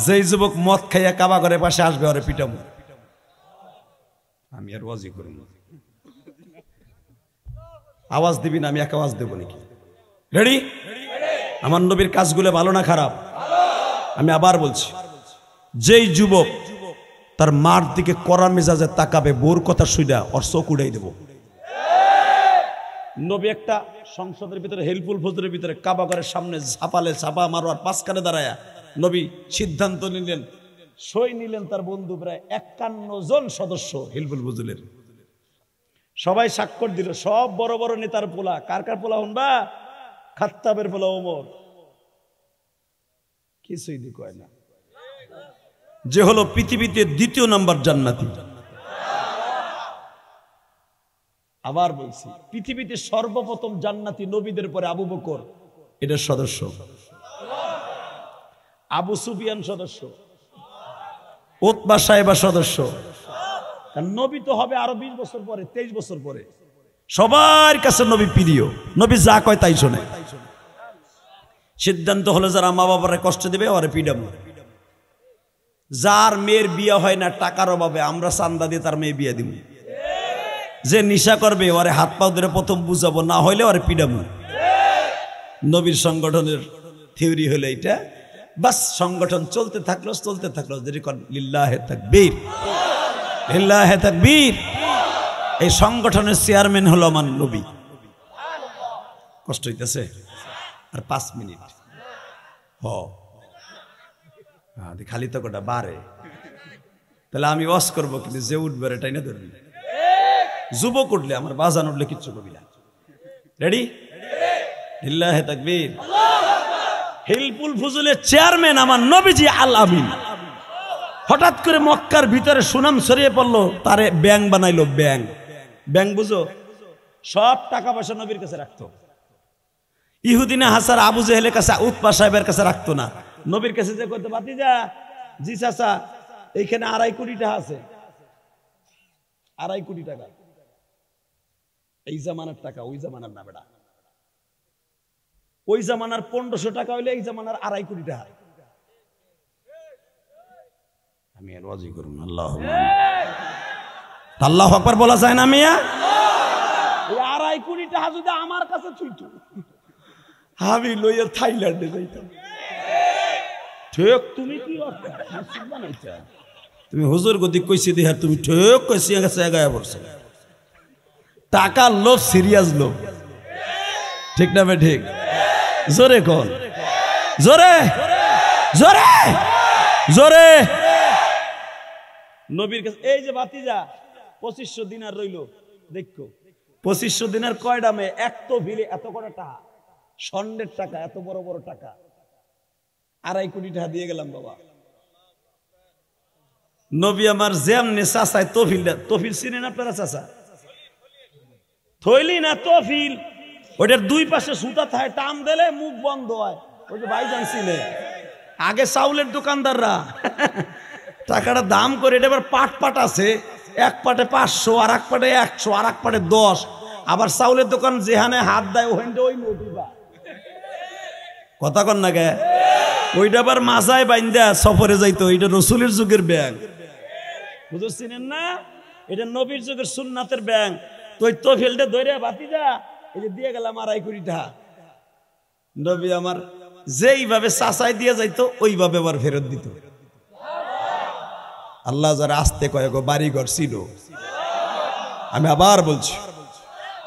যেই যুবক মদ খাইয়া কাবা ঘরের পাশে আসবে ওরে পিটাবো। আমি আর ওয়াজি করব না, আওয়াজ দিবি না, আমি এক আওয়াজ দেবো নাকি? রেডি? আমার নবীর কাজগুলো ভালো না খারাপ? আমি আবার বলছি, যেই যুবক তার মার দিকে কড়া মেজাজে তাকাবে, বোর কথা শুইনা ওর চোখ উড়াই দেব। নবী একটা সংসদের ভিতরে হেলফুল ফজরের ভিতরে কাবা ঘরের সামনে ঝাপালে ঝাপা মারোয়ার পাঁচখানে দাঁড়ায়া নবী সিদ্ধান্ত নিলেন, সই নিলেন তার বন্ধু প্রায় 51 জন সদস্য হিলফুল ফজলের। সবাই স্বাক্ষর দিল, সব বড় বড় নেতার পোলা। কার কার পোলা শুনবা? খাত্তাবের পোলা ওমর। কিছুই দি কয় না, যে হলো পৃথিবীতে 2 নম্বর জান্নাতি। আবার বলছি, পৃথিবীতে সর্বপ্রথম জান্নাতি নবীদের পরে আবু বকর এটার সদস্য, আবু সুফিয়ান সদস্য, উতবা সাহেবা সদস্য। কারণ নবী তো হবে আরো 20 বছর পরে, 23 বছর পরে। সবার কাছে নবী প্রিয়, নবী যা কয় তাই শোনে। সিদ্ধান্ত হলো যারা মা বাবারে কষ্ট দিবে ওরে পিডাবো। যার মেয়ের বিয়ে হয় না টাকার অভাবে, আমরা চান্দা দিয়ে তার মেয়ে বিয়ে দিব। যে নিশা করবে ওরে হাত পা ধরে প্রথম বুঝাবো, না হইলে ওরে পিডাবো। নবীর সংগঠনের থিওরি হলো এটা। বাস সংগঠন চলতে থাকলো চলতে থাকলো। লিল্লাহি তাকবীর, লিল্লাহি তাকবীর। এই সংগঠনের চেয়ারম্যান হলো আমার নবী। কষ্ট হইতেছে? আর 5 মিনিট খালি তো কোটা বারে, তাহলে আমি ওয়াজ করবো, কিন্তু যে উঠবে এটাই না ধরবি। যুবক উঠলে আমার বাজান উঠলে কিচ্ছু করবি না। রেডি? লিল্লাহি তাকবীর। হিলফুল ফুজুলের চেয়ারম্যান আমার নবীজি আল আমিন। হঠাৎ করে মক্কার ভিতরে সুনাম ছড়িয়ে পড়লো, তারে ব্যাং বানাইলো। ব্যাং, ব্যাং বুঝো? সব টাকা পয়সা নবীর কাছে রাখতো। ইহুদিনা হাসার আবু জেহেলের কাছে, উতবা সাহেবের কাছে রাখতো না। নবীর কাছে যে করতে বাতিজা, জি চাচা এইখানে 2.5 কোটি টাকা আছে। 2.5 কোটি টাকা এই জামানার টাকা, ওই জামানার না বেটা। ওই জামানার 1500 টাকা হইলে এই জামানার 2.5 কোটি টাকা। আমি আর ওয়াজি করুন আল্লাহু আকবার বলা যায় না মিয়া? এই 2.5 কোটি টাকা যদি আমার কাছে ছুইতো আমি লইয়া থাইল্যান্ডে যাইতাম। ঠিক তুমি কি বানাইছা? তুমি হুজুর গদি কইছি দেহার তুমি ঠিক কইছি গেছে গায়া পড়ছো। টাকার লোভ সিরিয়াস লোভ, ঠিক না বে ঠিক? জোরে কোন, জোরে জোরে জোরে। নবীর কাছে এই যে ভাতিজা 2500 দিনার রইলো, দেখো 2500 দিনার কয় দামে? এক তো ভিলে এত কটা টাকা, স্বর্ণের টাকা, এত বড় বড় টাকা, 2.5 কোটি টাকা দিয়ে গেলাম বাবা। নবী আমার যেমনে চাচায় তফিল, তফিল চিনেন আপনারা? চাচা থইলি না তফিল, ওইটার 2 পাশে সুতা থাকে, টান দিলে মুখ বন্ধ হয়। ওই যে ভাইজান চিনে, আগে চাউলের দোকানদাররা টাকাটা দাম করে, এটা এবার পাট পাট আছে, এক পাটে 500, আর এক পাটে 100, আর এক পাটে 10। আবার চাউলের দোকান যেখানে হাত দেয় ওখানে ওই নদীবা কথা কন না গে, ওইটা আবার মাথায় বাইন্দা সফরে যাইতো। এটা রসুলের যুগের ব্যাংক, বুঝতে চিনেন না? এটা নবীর যুগের সুন্নাতের ব্যাংক। তো ওই তফিলটা ধরে ভাতিজা এই যে দিয়ে গেলাম 2.5 কোটি টাকা। নবী আমার যেইভাবে চাচাই দিয়ে যাইতো ওইভাবে আবার ফেরত দিত। আল্লাহ যারা আসতে কয়েক বাড়িঘর ছিল। আমি আবার বলছি,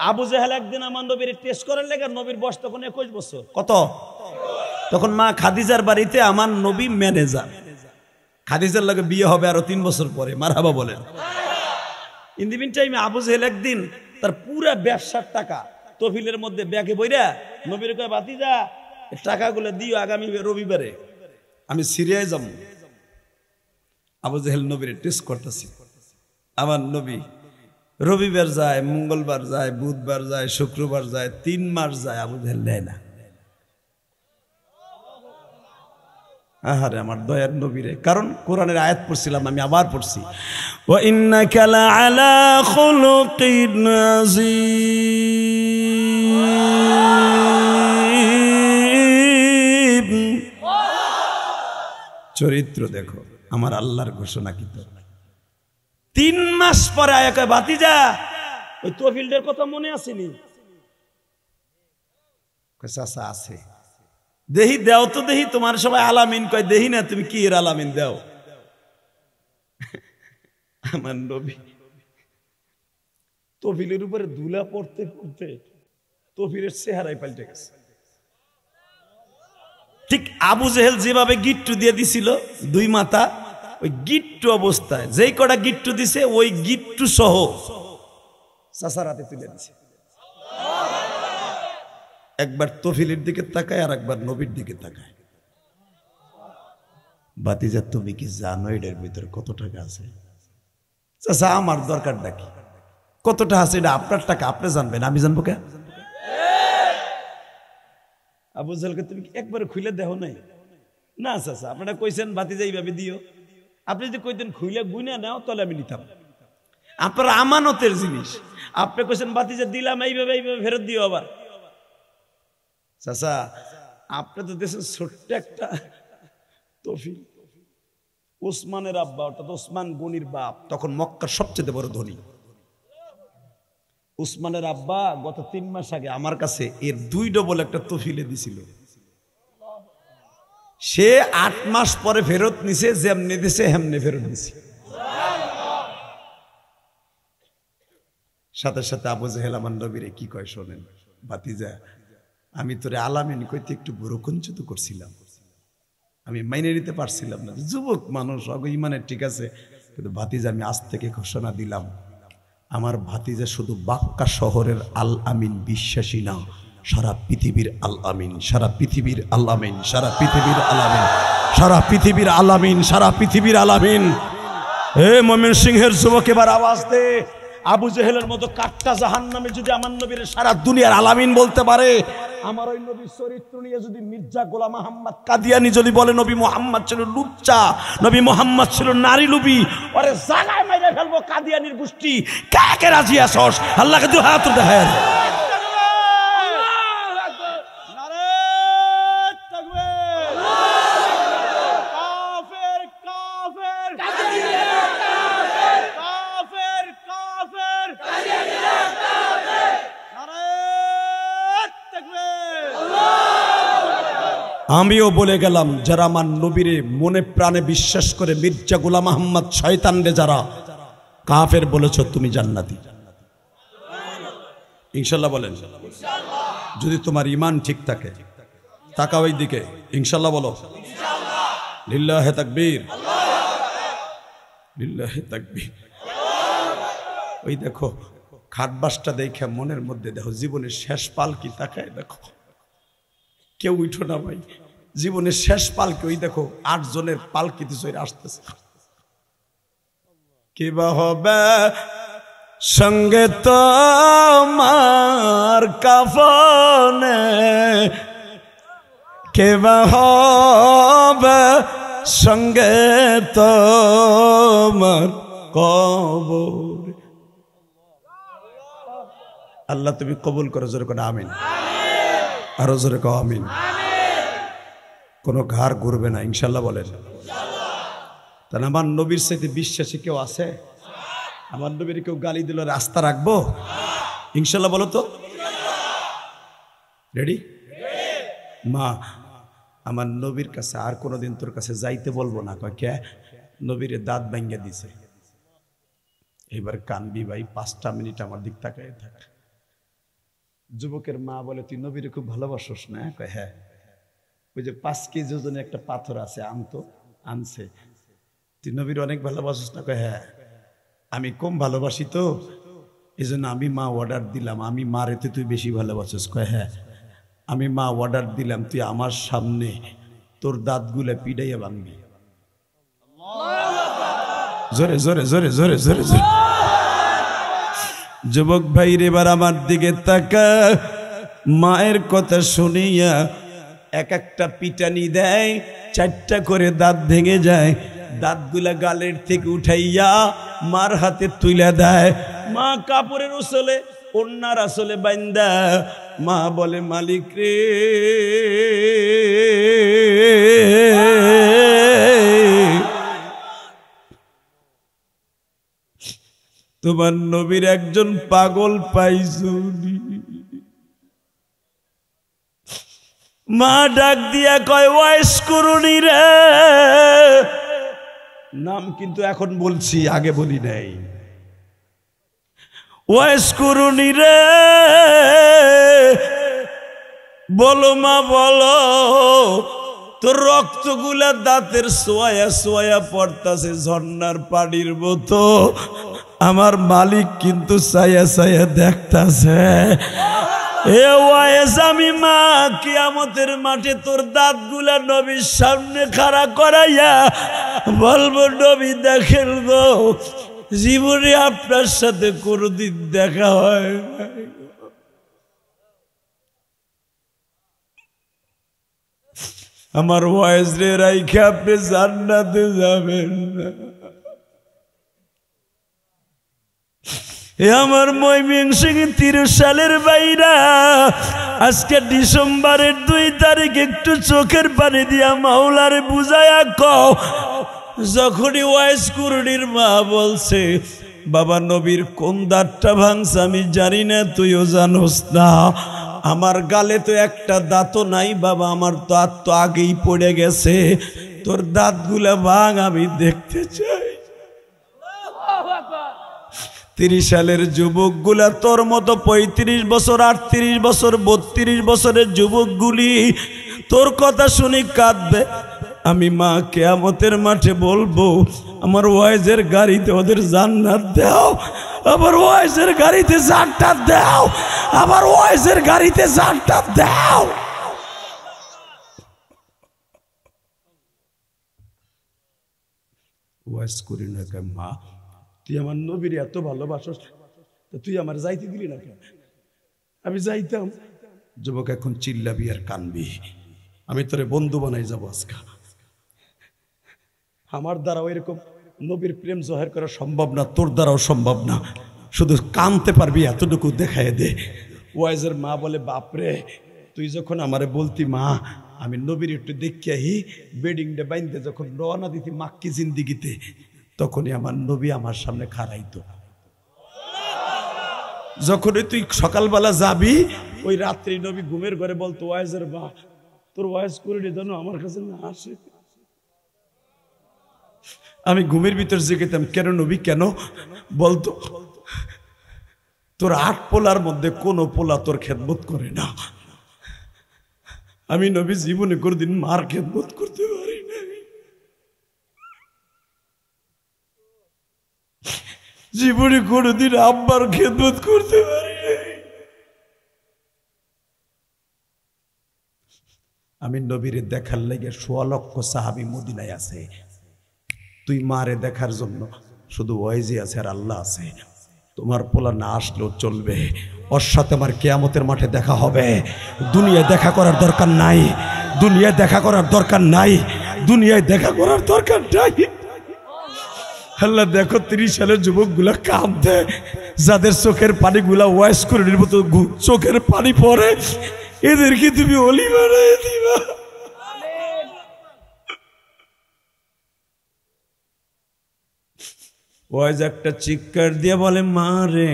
আবু জেহেল একদিন আমার নবীর টেস্ট করার লেগে, নবীর বয়স তখন 21 বছর। কত? তখন মা খাদিজার বাড়িতে আমার নবী ম্যানেজার। খাদিজার লাগে বিয়ে হবে আরো 3 বছর পরে, মারহাবা বলেন। ইন দি মিন টাইমে আবু জেহেল একদিন তার পুরা ব্যবসার টাকা তফিলের মধ্যে ব্যাগে বইরা নবীর কয়, ভাতিজা টাকাগুলো দিও, আগামী রবিবারে আমি সিরিয়ায় যাব। আবু জেহেল নবীর টেস্ট করতেছি। আমার নবী রবিবার যায়, মঙ্গলবার যায়, বুধবার যায়, শুক্রবার যায়, 3 মাস যায়, আবু জেহেল নেয় না। আহারে আমার দয়ার নবীরে, কারণ কোরআনের আয়াত পড়ছিলাম, আমি আবার পড়ছি, ওয়া ইন্নাকা লাআলা খুলুকিন আযীম। চরিত্র দেখো আমার আল্লাহর ঘোষণা কি। তো 3 মাস পরে আয়া কয়, ভাতিজা ওই তফিলদের কথা মনে আসেনি? চাচা আছে, দেহি দেও তো, দেহি তোমার সবাই আলামিন কয়, দেহি না তুমি কি এর আলামিন দেও। আমার নবী তফিলের উপরে ধুলা পড়তে পড়তে তফিলের চেহারাই পাল্টে গেছে। ঠিক আবু জেহেল যেভাবে গিট্টু দিয়ে দিছিল 2 মাথা, ওই গিট্টু অবস্থায় যেই কটা গিট্টু দিছে ওই গিট্টু সহ চাচার হাতে তুলে দিছে। একবার তফিলের দিকে তাকায় আর একবার নবীর দিকে তাকায়। ভাতিজা তুমি কি জানো এটার ভিতরে কত টাকা আছে? চাচা আমার দরকারটা কি? কত টাকা আছে? এটা আপনার টাকা, আপনি জানবেন, আমি জানবো কে? আবু জেহেলকে তুমি একবারে খুলে দেখো নাই? না চাচা আপনারা কইছেন ভাতিজা এইভাবে দিও, আপনি যদি কইতেন খুলে গুইনা নাও তাহলে আমি নিতাম। আপনার আমানতের জিনিস, আপনি কইছেন ভাতিজা দিলাম এইভাবে এইভাবে ফেরত দিও। আবার চাচা আপনি তো দেশের ছোট্ট একটা তফিল, ওসমানের আব্বা, অর্থাৎ ওসমান গনির বাপ, তখন মক্কার সবচেয়ে বড় ধনী। উসমানের আব্বা গত 3 মাস আগে আমার কাছে এর 2 ডবল একটা তফিলে দিছিল। সে 8 মাস পরে ফেরত নিছে, যেমনি দিছে হেমনে ফেরত দিছে। সাথে সাথে আবু জেহেল আমার নবীরে কি কয় শোনেন, ভাতিজা আমি তোরে আলামিন কইতে একটু বড়কঞ্চিত করছিলাম, আমি মাইনে নিতে পারছিলাম না, যুবক মানুষ অগ ইমানের ঠিক আছে, কিন্তু ভাতিজা আমি আজ থেকে ঘোষণা দিলাম, আমার ভাতিজা শুধু বাক্কা শহরের আল আমিন বিশ্বাসী না, সারা পৃথিবীর আল আমিন, সারা পৃথিবীর আল আমিন, সারা পৃথিবীর আল আমিন, সারা পৃথিবীর আল আমিন, সারা পৃথিবীর আল আমিন। হে ময়মনসিংহের যুবক এবার আওয়াজ দে, আবু জেহেলের মতো কাট্টা জাহান্নামে যদি আমার নবীর সারা দুনিয়ার আলামিন বলতে পারে, আমার ওই নবীর চরিত্র নিয়ে যদি মির্জা গোলাম মোহাম্মদ কাদিয়ানি যদি বলে নবী মোহাম্মদ ছিল লুচ্চা, নবী মোহাম্মদ ছিল নারী লুবি, ওরে জায়গায় মেরে ফেলবো কাদিয়ানির গোষ্ঠী। কাকে রাজি আছস? আল্লাহকে দুই হাত দেখায়। নারে আমিও বলে গেলাম, যারা আমার নবীরে মনে প্রাণে বিশ্বাস করে মির্জা গোলাম আহমদ শয়তানরে যারা কাফের বলেছ, তুমি জান্নাতি ইনশাল্লাহ বলেন। যদি তোমার ঈমান ঠিক থাকে, তাকাও ওই দিকে, ইনশাল্লাহ বলো। লিল্লাহে তাকবীর, লিল্লাহে তাকবীর। ওই দেখো খাটবাসটা দেখে মনের মধ্যে দেখো জীবনের শেষ পালকি, তাকায় দেখো, কেউ উঠো না ভাই, জীবনের শেষ পালকি। ওই দেখো 8 জনের পালকিতে চলে আসতেছে। কি বা হবে সঙ্গে তোমার কাফনে, কে বা হবে সঙ্গে তোমার কবর। আল্লাহ তুমি কবুল করো, জোরে করে আমিন, আরো জোরে কও আমিন। কোনো ঘাড় ঘুরবে না ইনশাল্লাহ বলেন। তাহলে আমার নবীর সাথে বিশ্বাসী কেউ আছে? আমার নবীর কেউ গালি দিল রাস্তা রাখবো? ইনশাল্লাহ বলো তো। রেডি? মা, আমার নবীর কাছে আর কোনোদিন তোর কাছে যাইতে বলবো না। কয় কে? নবীরে দাঁত ভাঙ্গা দিছে। এবার কানবি ভাই, 5টা মিনিট আমার দিক তাকায় থাক। যুবকের মা বলে, তুই নবীরে খুব ভালোবাসোস না? কয় হ্যাঁ। ওই যে 5 কেজি ওজনের একটা পাথর আছে, আনতো, আনছে। তুই নবীর অনেক ভালোবাসিস না? কয় হ্যাঁ। আমি কম ভালোবাসি তো, এই জন্য আমি মা অর্ডার দিলাম, আমি মারেতে তুই বেশি ভালোবাসিস? কয় হ্যাঁ। আমি মা অর্ডার দিলাম, তুই আমার সামনে তোর দাঁতগুলা পিড়াইয়া ভাঙবি। জোরে জোরে জোরে জোরে জোরে জোরে। যুবক ভাইর এবার আমার দিকে তাকা। মায়ের কথা শুনিয়া এক একটা পিটানি দেয়, 4টা করে দাঁত ভেঙে যায়। দাঁতগুলা গালের থেকে উঠাইয়া মার হাতে তুলে দেয়। মা কাপড়ের উসলে, ওন্নার আসলে বাইন্দা মা বলে, মালিক রে, তোমার নবীর একজন পাগল পাইছুনি। মা ডাক দিয়া কয়, ওয়াইস করুনি রে। নাম কিন্তু এখন বলছি, আগে বলি নাই। ওয়াইস করুনি রে, বলো মা বলো, তোর রক্তগুলা দাঁতের সোয়া সোয়া পড়তাছে ঝর্ণার পানির মতো। আমার মালিক কিন্তু ছায়া ছায়া দেখতাছে। এ ওয়াইস, আমি মা কিয়ামতের মাঠে তোর দাঁতগুলা নবীর সামনে খাড়া করাইয়া বলবো, নবী দেখেন গো, জীবনে আপনার সাথে কোনদিন দেখা হয় না। আমার ওয়াইস রে রাইখে আপনি জান্নাতে যাবেন না। আমার ময়মনসিংহ 30 সালের বাইরা, আজকে ডিসেম্বরের 2 তারিখ একটু চোখের পানি দিয়া মাওলারে বুঝায়া কও, যখনই ওয়াইস কুরুনির মা বলছে, বাবা নবীর কোন দাঁতটা ভাঙছে আমি জানি না, তুইও জানোস না। আমার গালে তো একটা দাঁতও নাই বাবা, আমার দাঁত তো আগেই পড়ে গেছে। তোর দাঁতগুলা ভাঙ, আমি দেখতে চাই। 30 সালের যুবকগুলা তোর মতো 35 বছর, 38 বছর, 32 বছরের যুবকগুলি তোর কথা শুনি কাঁদবে। আমি মা কিয়ামতের মাঠে বলবো, আমার ওয়াইজের গাড়িতে ওদের জান্নাত দাও, আমার ওয়াইজের গাড়িতে জান্নাত দাও, আমার ওয়াইজের গাড়িতে জান্নাত দাও। ওয়াইজ করি না কেন মা, তুই আমার নবীর এত ভালোবাসস, তুই আমার যাইতে দিলি না কেন? আমি যাইতাম। যুবক এখন চিল্লাবি আর কানবি, আমি তোরে বন্ধু বানাই যাবো আজকে। আমার দ্বারাও এরকম নবীর প্রেম জোহার করা সম্ভব না, তোর দ্বারাও সম্ভব না, শুধু কানতে পারবি এতটুকু দেখায় দে। ওয়াইজের মা বলে, বাপরে, তুই যখন আমারে বলতি মা আমি নবীর একটু দেখিয়া হি বেডিংটা বাইন্দে যখন রওনা দিতি মাক্কি জিন্দিগিতে, তখনই আমার নবী আমার সামনে খাড়াইতো। যখনই তুই সকালবেলা যাবি, ওই রাত্রি নবী ঘুমের ঘরে বলতো, ওয়াইজের মা তোর ওয়াইজ করে যেন আমার কাছে না আসে। আমি ঘুমের ভিতর জেগেতাম, কেন নবী কেন বলতো, তোর 8 পোলার মধ্যে কোন পোলা তোর খেদমত করে না। আমি নবী জীবনে কোনদিন মার খেদমত করতে পারি না, জীবনে কোনদিন আব্বার খেদমত করতে পারি না। আমি নবীরে দেখার লেগে 1.25 লক্ষ সাহাবী মদিনায় আছে। তুই মারে দেখার জন্য শুধু ওয়াইজি আছে আর আল্লাহ আছে। তোমার পোলা না আসলেও চলবে, ওর সাথে আমার কিয়ামতের মাঠে দেখা হবে। দুনিয়ায় দেখা করার দরকার নাই, দুনিয়ায় দেখা করার দরকার নাই, দুনিয়ায় দেখা করার দরকার নাই। আল্লাহ দেখো 30 সালের যুবকগুলা কাঁদে, যাদের চোখের পানিগুলা ওয়াইস করে মতো চোখের পানি পড়ে, এদেরকে তুমি অলি বানায় দিবা। ওয়াইজ একটা চিৎকার দিয়ে বলে, মা রে,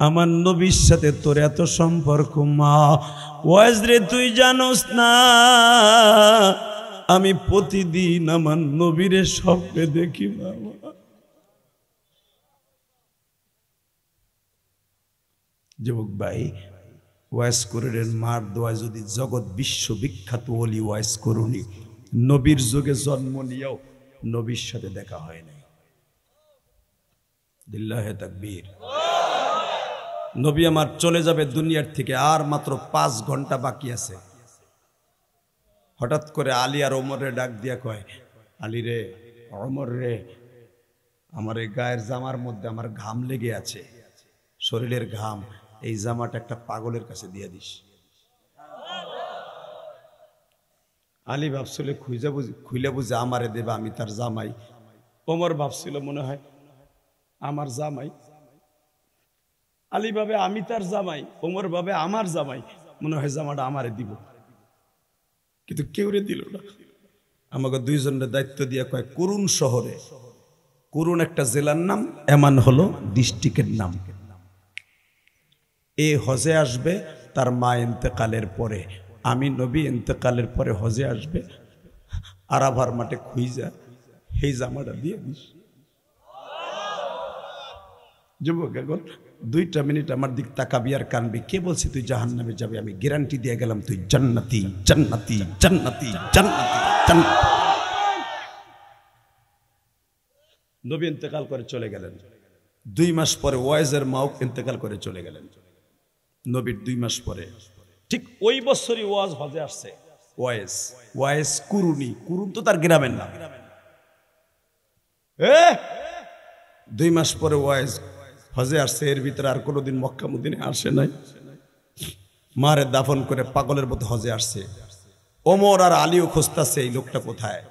আমার নবীর সাথে তোর এত সম্পর্ক মা। ওয়াইজ রে, তুই জানোস না আমি প্রতিদিন আমার নবীরে স্বপ্নে দেখি বাবা। যুবক ভাই, ওয়াইজ করিলেন মার দোয়ায় যদি জগৎ বিশ্ববিখ্যাত ওলি ওয়াইজ করুনি, নবীর যুগে জন্ম নিয়েও নবীর সাথে দেখা হয় নাই। লিল্লাহে তাকবীর। নবী আমার চলে যাবে দুনিয়ার থেকে, আর মাত্র 5 ঘন্টা বাকি আছে। হঠাৎ করে আলী আর ওমরে ডাক দিয়া কয়, আলী রে, ওমর রে, আমার এই গায়ের জামার মধ্যে আমার ঘাম লেগে আছে, শরীরের ঘাম, এই জামাটা একটা পাগলের কাছে দিয়ে দিস। আলী ভাবছিল খুইলে বুঝে আমারে দেবে, আমি তার জামাই। ওমর ভাবছিল মনে হয় আমার জামাই। আলী ভাবে আমি তার জামাই, ওমর ভাবে আমার জামাই, মনে হয় জামাটা আমারে দিব, কিন্তু কেউ রে দিল না। আমাকে 2 জনের দায়িত্ব দিয়ে কয়, কুরুন শহরে, কুরুন একটা জেলার নাম, এমান হলো ডিস্ট্রিক্টের নাম, এ হজে আসবে তার মা ইন্তেকালের পরে, আমি নবী ইন্তেকালের পরে হজে আসবে, আরাফার মাঠে খুঁজা এই জামাটা দিয়ে দিস। যুবক, এখন 2টা মিনিট আমার দিক তাকাবি আর কানবি, কে বলছি তুই জাহান্নামে যাবে? আমি গ্যারান্টি দিয়ে গেলাম তুই জান্নাতি, জান্নাতি, জান্নাতি, জান্নাতি, জান্নাতি। নবী ইন্তেকাল করে চলে গেলেন। 2 মাস পরে ওয়াইজের মাও ইন্তেকাল করে চলে গেলেন। নবীর 2 মাস পরে, ঠিক ওই বছরই ওয়াজ হজে আসছে। ওয়াইজ কুরুনি, কুরুন তো তার গ্রামের নাম। 2 মাস পরে ওয়াইজ হজে আসছে, এর ভিতরে আর কোনোদিন মক্কা মদিনে আসে নাই। মারে দাফন করে পাগলের মতো হজে আসছে। ওমর আর আলীও খুঁজতেছে এই লোকটা কোথায়,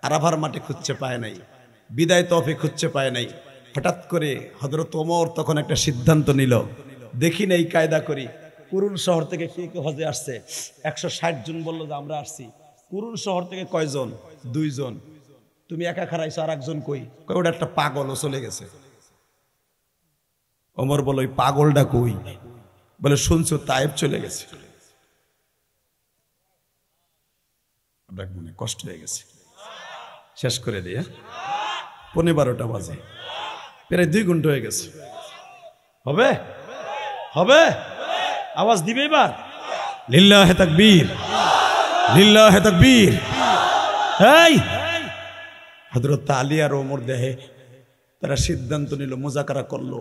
আরাফার মাঠে খুঁজছে পায় নাই, বিদায় তফে খুঁজছে পায় নাই। হঠাৎ করে হযরত ওমর তখন একটা সিদ্ধান্ত নিল, দেখি না এই কায়দা করি, কুরুন শহর থেকে কে কে হজে আসছে। 160 জন বললো যে আমরা আসছি। কুরুন শহর থেকে কয়জন? 2 জন। তুমি একা খারাইছো, আর একজন কই? ওটা একটা পাগল, ও চলে গেছে। ওমর বলো, ওই পাগলটা কই? বলে শুনছো তায়েব চলে গেছে। মনে কষ্ট হয়ে গেছে, শেষ করে দিয়ে 11:15 বাজে, প্রায় 2 ঘন্টা হয়ে গেছে। হবে হবে আওয়াজ দিবে এবার? লিল্লাহে তাকবীর, লিল্লাহে তাকবীর। এই হযরত আলী আর ওমর দেহে তারা সিদ্ধান্ত নিল, মুজাকারা করলো,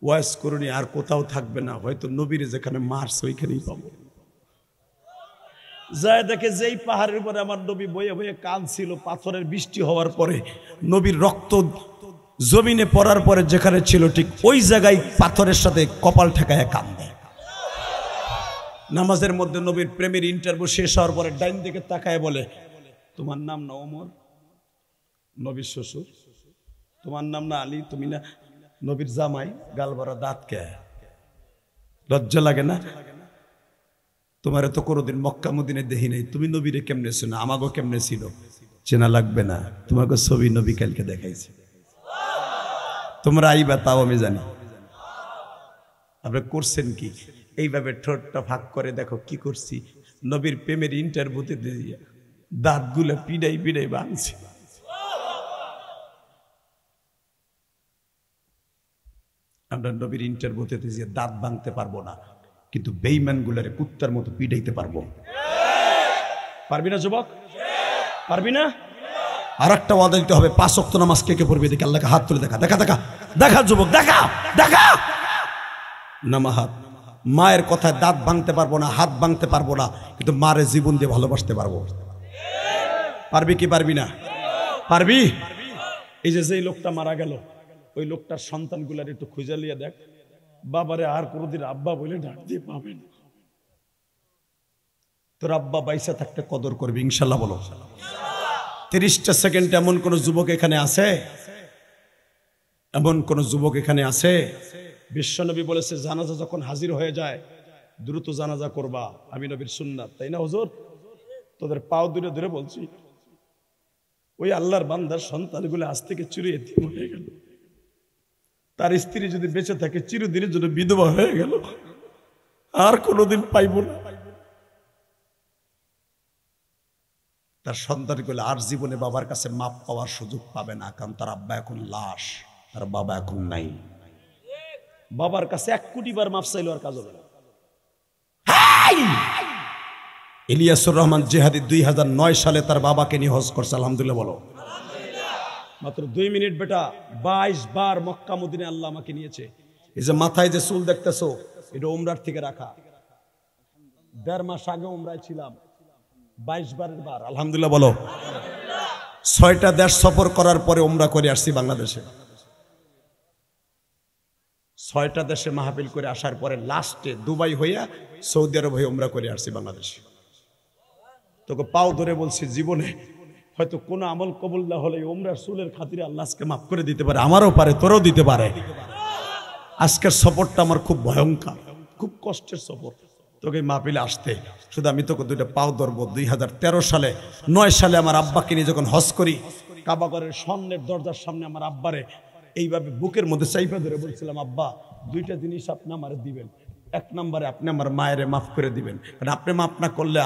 ওয়াইজ করুনি আর কোথাও থাকবে না, হয়তো নবীর যেখানে মারছে ওইখানেই পাবো। যায় দেখে যেই পাহাড়ের উপরে আমার নবী বয়ে বয়ে কাঁদছিল, পাথরের বৃষ্টি হওয়ার পরে নবীর রক্ত জমিনে পড়ার পরে যেখানে ছিল ঠিক ওই জায়গায় পাথরের সাথে কপাল ঠেকায় কান্দে। নামাজের মধ্যে নবীর প্রেমের ইন্টারভিউ শেষ হওয়ার পরে ডাইন দিকে তাকায় বলে, তোমার নাম না ওমর, নবীর শ্বশুর? তোমার নাম না আলী, তুমি না নবীর জামাই? গাল ভরা দাঁত কে? লজ্জা লাগে না? তোমারে তো কোনোদিন মক্কা মদিনে দেখি নাই, তুমি নবীরে কেমনে ছিল, আমাগো কেমনে ছিল? চেনা লাগবে না, তোমাকে ছবি নবী কালকে দেখাইছে, তোমরা আইবা তাও আমি জানি। আপনি করছেন কি? এইভাবে ঠোঁটটা ফাঁক করে দেখো কি করছি। নবীর প্রেমের ইন্টারভিউতে দিয়ে দাঁতগুলো পিড়াই পিড়াই ভাঙছে। আমরা নবীর ইন্টারভিউতে দিয়ে দাঁত ভাঙতে পারবো না, কিন্তু বেঈমানগুলারে কুত্তার মতো পিড়াইতে পারবো। পারবি না যুবক? পারবি না? আর একটা ওয়াদা দিতে হবে, 5 ওয়াক্ত নামাজ কে কে পড়বে দেখে আল্লাহকে হাত তুলে দেখা দেখা দেখা দেখা যুবক, দেখা দেখা নামা হাত। মায়ের কথায় দাঁত ভাঙতে পারবো না, হাত ভাঙতে পারবো না, কিন্তু মারে জীবন দিয়ে ভালোবাসতে পারবো। পারবি কি পারবি না? পারবি? এই যে যেই লোকটা মারা গেল, ওই লোকটার সন্তানগুলার একটু খুঁজে লিয়ে দেখ, বাবারে আর কোনোদিন আব্বা বলে ডাক দিয়ে পাবেন। তোর আব্বা বাইসা থাকতে কদর করবি ইনশাল্লাহ। বলো 30টা সেকেন্ড এমন কোন যুবক এখানে আছে? এমন কোন যুবক এখানে আছে? বিশ্বনবী বলেছে জানাজা যখন হাজির হয়ে যায় দ্রুত জানাজা করবা, আমি নবীর সুন্নাত, তাই না হুজুর? তোদের পাও দূরে দূরে বলছি, ওই আল্লাহর বান্দার সন্তানগুলো আজ থেকে চিরয়তীম হয়ে গেল, তার স্ত্রী যদি বেঁচে থাকে চিরদিনের জন্য বিধবা হয়ে গেল, আর কোনোদিন পাইব না। তার সন্তানগুলো আর জীবনে বাবার কাছে মাপ পাওয়ার সুযোগ পাবে না, কারণ তার আব্বা এখন লাশ, তার বাবা এখন নাই। বাবার কাছে 1 কোটি বার মাপ চাইলো আর কাজ হবে না। ইলিয়াসুর রহমান জিহাদি 2009 সালে তার বাবাকে নিয়ে হজ করছে, আলহামদুলিল্লাহ বলো। মাত্র 2 মিনিট বেটা, 22 বার মক্কা মদিনা আল্লাহ আমাকে নিয়েছে। এই যে মাথায় যে চুল দেখতেছো, এটা উমরার থেকে রাখা। 1.5 মাস আগে উমরায় ছিলাম, 22 বারের বার, আলহামদুলিল্লাহ বলো। 6টা দেশ সফর করার পরে উমরা করে আসছি বাংলাদেশে। 6টা দেশে মাহফিল করে আসার পরে লাস্টে দুবাই হইয়া সৌদি আরব হয়ে উমরা করে আসছি বাংলাদেশে। তোকে পাও ধরে বলছি, জীবনে হয়তো কোনো আমল কবুল না হলে উমরার চুলের খাতিরে আল্লাহ আজকে মাফ করে দিতে পারে, আমারও পারে, তোরও দিতে পারে। আজকের সফরটা আমার খুব ভয়ঙ্কর, খুব কষ্টের সফর। তোকে মাহফিলে আসতে শুধু আমি তোকে 2টা পাও ধরবো। 2013 সালে 9 সালে আমার আব্বাকে নিয়ে যখন হজ করি, কাবাগরের সামনের দরজার সামনে আমার আব্বারে এইভাবে বুকের মধ্যে চাইপা ধরে বলছিলাম, আব্বা 2টা জিনিস আপনি আমারে দিবেন। 1 নম্বরে আপনি আমার মায়েরে মাফ করে দিবেন, কারণ আপনি মাফ না করলে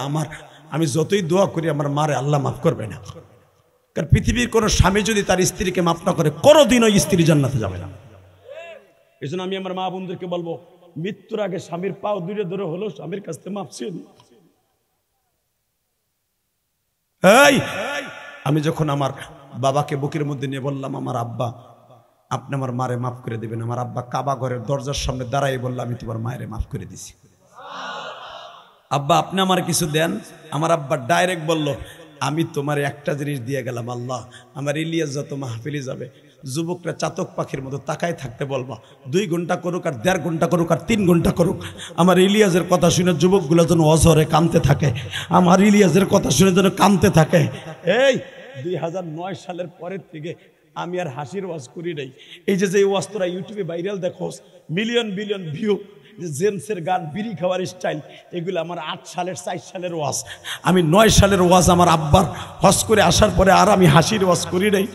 আমি যতই দোয়া করি আমার মারে আল্লাহ মাফ করবে না। কারণ পৃথিবীর কোন স্বামী যদি তার স্ত্রীকে মাফ না করে কোনোদিন ওই স্ত্রী জান্নাতে যাবে না। এই জন্য আমি আমার মা বোনদেরকে বলবো, মৃত্যুর আগে স্বামীর পাও দূরে দূরে হলো স্বামীর কাছ থেকে মাফ চেয়ে নিন। আমি যখন আমার বাবাকে বুকের মধ্যে নিয়ে বললাম, আমার আব্বা আপনি আমার মারে মাফ করে দিবেন, আমার আব্বা কাবা ঘরের দরজার সামনে দাঁড়াই বললাম, আমি তোমার মায়েরে মাফ করে দিছি। আব্বা আপনি আমার কিছু দেন? আমার আব্বা ডাইরেক্ট বলল, আমি তোমার একটা জিনিস দিয়ে গেলাম, আল্লাহ আমার ইলিয়াস যত মাহফিলে যাবে যুবকরা চাতক পাখির মতো তাকায় থাকতে বলবা, 2 ঘন্টা করুক আর 1.5 ঘন্টা করুক আর 3 ঘন্টা করুক, আমার ইলিয়াসের কথা শুনে যুবকগুলো যেন অঝরে কাঁদতে থাকে, আমার ইলিয়াসের কথা শুনে যেন কাঁদতে থাকে। এই 2009 সালের পরের থেকে আমি আর হাসির ওয়াজ করি নাই। এই যে ওয়াজ তোরা ইউটিউবে ভাইরাল দেখোস, মিলিয়ন বিলিয়ন ভিউ, জেমসের গান, বিড়ি খাওয়ার স্টাইল, এগুলো আমার 8 সালের 4 সালের ওয়াজ। আমি 9 সালের ওয়াজ আমার আব্বার হজ করে আসার পরে আর আমি হাসির ওয়াজ করি নাই।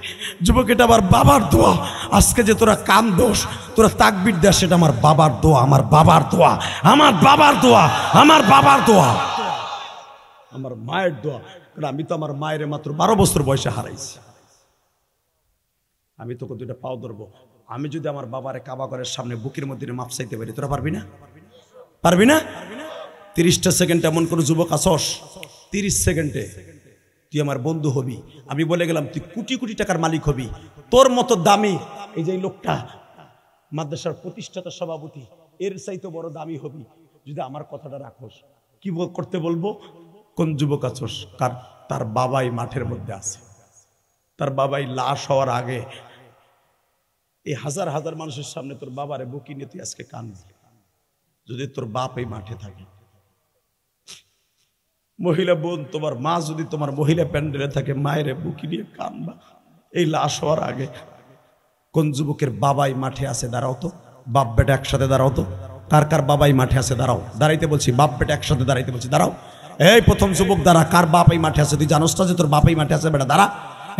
যুবক, এটা আমার বাবার দোয়া। আজকে যে তোরা কান দোষ, তোরা তাকবীর দেশ, সেটা আমার বাবার দোয়া, আমার বাবার দোয়া, আমার বাবার দোয়া, আমার বাবার দোয়া, আমার মায়ের দোয়া। কারণ আমি তো আমার মায়ের মাত্র 12 বছর বয়সে হারাইছি। আমি তোকে 2টা পাও ধরবো। আমি যদি আমার বাবারে কাবাগরের সামনে বুকের মধ্যে মাপ চাইতে পারি, তোরা পারবি না? পারবি না? 30টা সেকেন্ড এমন কোন যুবক আসস, 30 সেকেন্ডে তুই আমার বন্ধু হবি। আমি বলে গেলাম তুই কোটি কোটি টাকার মালিক হবি। তোর মতো দামি এই যে লোকটা মাদ্রাসার প্রতিষ্ঠাতা সভাপতি, এর চাইতে বড় দামি হবি যদি আমার কথাটা রাখোস। কি করতে বলবো? কোন যুবক আসস তার বাবাই মাঠের মধ্যে আছে, তার বাবাই লাশ হওয়ার আগে এই হাজার হাজার মানুষের সামনে তোর বাবারে বুকি নিয়ে তুই আজকে কাঁদবি। যদি তোর বাপ এই মাঠে থাকে, মহিলা বোন তোমার মা যদি তোমার মহিলা প্যান্ডেলে থাকে, মায়ের বুকি নিয়ে কাঁদবা এই লাশ হওয়ার আগে। কোন যুবকের বাবাই মাঠে আছে? দাঁড়াও তো, বাপ বেটা একসাথে দাঁড়াও তো। কার কার বাবাই মাঠে আছে? দাঁড়াও, দাঁড়াইতে বলছি, বাপ বেটা একসাথে দাঁড়াইতে বলছি, দাঁড়াও। এই প্রথম যুবক দাঁড়া, কার বাপ এই মাঠে আছে? তুই জানোস না যে তোর বাপই মাঠে আছে? বেটা দাঁড়া।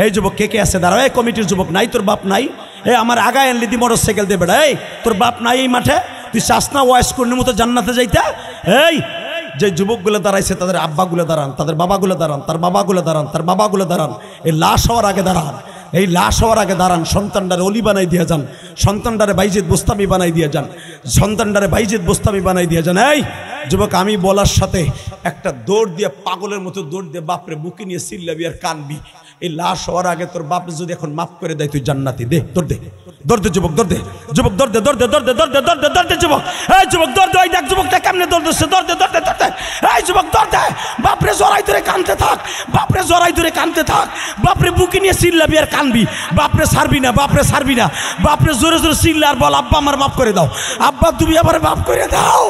এই যুবক কে কে আছে? দাঁড়াও। এই কমিটির যুবক, নাই তোর বাপ নাই? এই আমার আগায় আনলি দি মোটর সাইকেল দিয়ে বেটা, এই তোর বাপ নাই এই মাঠে? তুই চাস না ওয়াইস কর্ণীর মতো জান্নাতে যাইতে? এই যে যুবকগুলো দাঁড়াইছে তাদের আব্বাগুলো দাঁড়ান, তাদের বাবাগুলো দাঁড়ান, তার বাবাগুলো দাঁড়ান, তার বাবাগুলো দাঁড়ান, এই লাশ হওয়ার আগে দাঁড়ান, এই লাশ হওয়ার আগে দাঁড়ান। সন্তানটারে অলি বানাই দিয়ে যান, সন্তানটারে বাইজিদ বোস্তামি বানাই দিয়ে যান, সন্তানটারে বাইজিদ বোস্তামি বানাই দিয়ে যান। এই যুবক, আমি বলার সাথে একটা দৌড় দিয়ে, পাগলের মতো দৌড় দিয়ে বাপরে বুকে নিয়ে চিল্লাবি আর কানবি। এই লাশ হওয়ার আগে তোর বাপ যদি এখন মাফ করে দেয় তুই জান্নাতি। দে দৌড় দে, দৌড় দে যুবক, দৌড় দে যুবক, দৌড় দে, দৌড় দে, দৌড় দে, দৌড় দে, দৌড় দে, দৌড় দে যুবক। এই যুবক দৌড় দে, ওই দেখ যুবকটা কেমনে দৌড় দিচ্ছে, দৌড় দে, দৌড় দে, দৌড় দে। এই যুবক দৌড় দে, বাপরে জড়াই ধরে কানতে থাক, বাপরে জড়াই ধরে কানতে থাক, বাপরে বুকে নিয়ে চিল্লাবি আর কানবি, বাপরে ছাড়বি না, বাপরে ছাড়বি না, বাপরে জোরে জোরে চিল্লা আর বল আব্বা আমার মাফ করে দাও, আব্বা তুমি আবার মাফ করে দাও।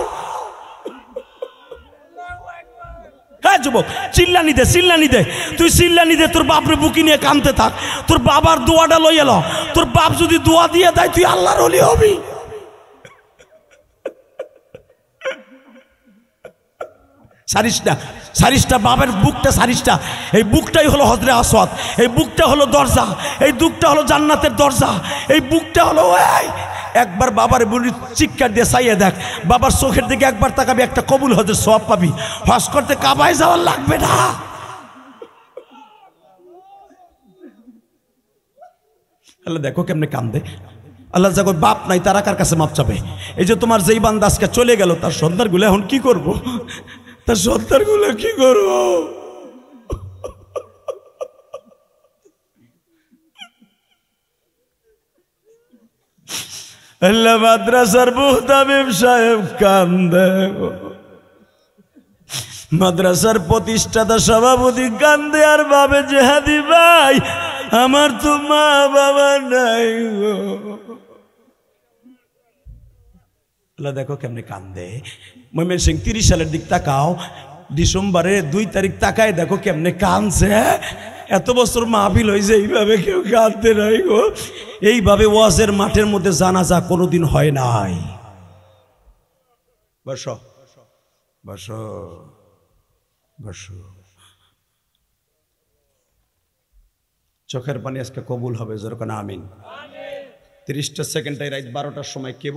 হ্যাঁ যুবক, চিল্লানি দে, চিল্লানি দে, তুই চিল্লানি দে, তোর বাপরে বুকি নিয়ে কানতে থাক, তোর বাবার দোয়াটা লই এলো, তোর বাপ যদি দোয়া দিয়ে দেয় তুই আল্লাহর ওলি হবি। সারিসটা, সারিসটা বাবার বুকটা, সারিসটা, এই বুকটাই হলো হজরে আসওয়াদ, এই বুকটা হলো দরজা, এই বুকটা হলো জান্নাতের দরজা, এই বুকটা হলো একবার বাবার বলি চিৎকার দিয়ে চাইয়ে দেখ, বাবার চোখের দিকে একবার তাকাবি, একটা কবুল হজের সওয়াব পাবি, হজ করতে কাবায় যাওয়ার লাগবে না। আল্লাহ দেখো কেমনে কান্দে। আল্লাহ যাগো বাপ নাই তারা কার কাছে মাপ চাবে? এই যে তোমার যেই বান্দা আজকে চলে গেল, তার সন্তানগুলো এখন কি করবো? তার সন্তানগুলো কি করবো? আল্লাহ মাদ্রাসার মুহতামিম সাহেব কান্দে, মাদ্রাসার প্রতিষ্ঠাতা সভাপতি কান্দে, আর ভাবে জেহাদি ভাই আমার তো মা বাবা নাই গো। আল্লাহ দেখো কেমনে কান্দে। ময়মনসিংহ 30 সালের দিক তাকাও, ডিসেম্বরের 2 তারিখ তাকায় দেখো কেমনে কান্দছে। এত বছর মাহফিল হয়েছে, এইভাবে কেউ কাঁদতে নাই গো। এইভাবে ওয়াজের মাঠের মধ্যে জানাজা কোনোদিন হয় নাই। বসো বসো বসো, চোখের পানি আজকে কবুল হবে, যেরকম আমিন। 30টা সেকেন্ডে রাত 12টার সময় কে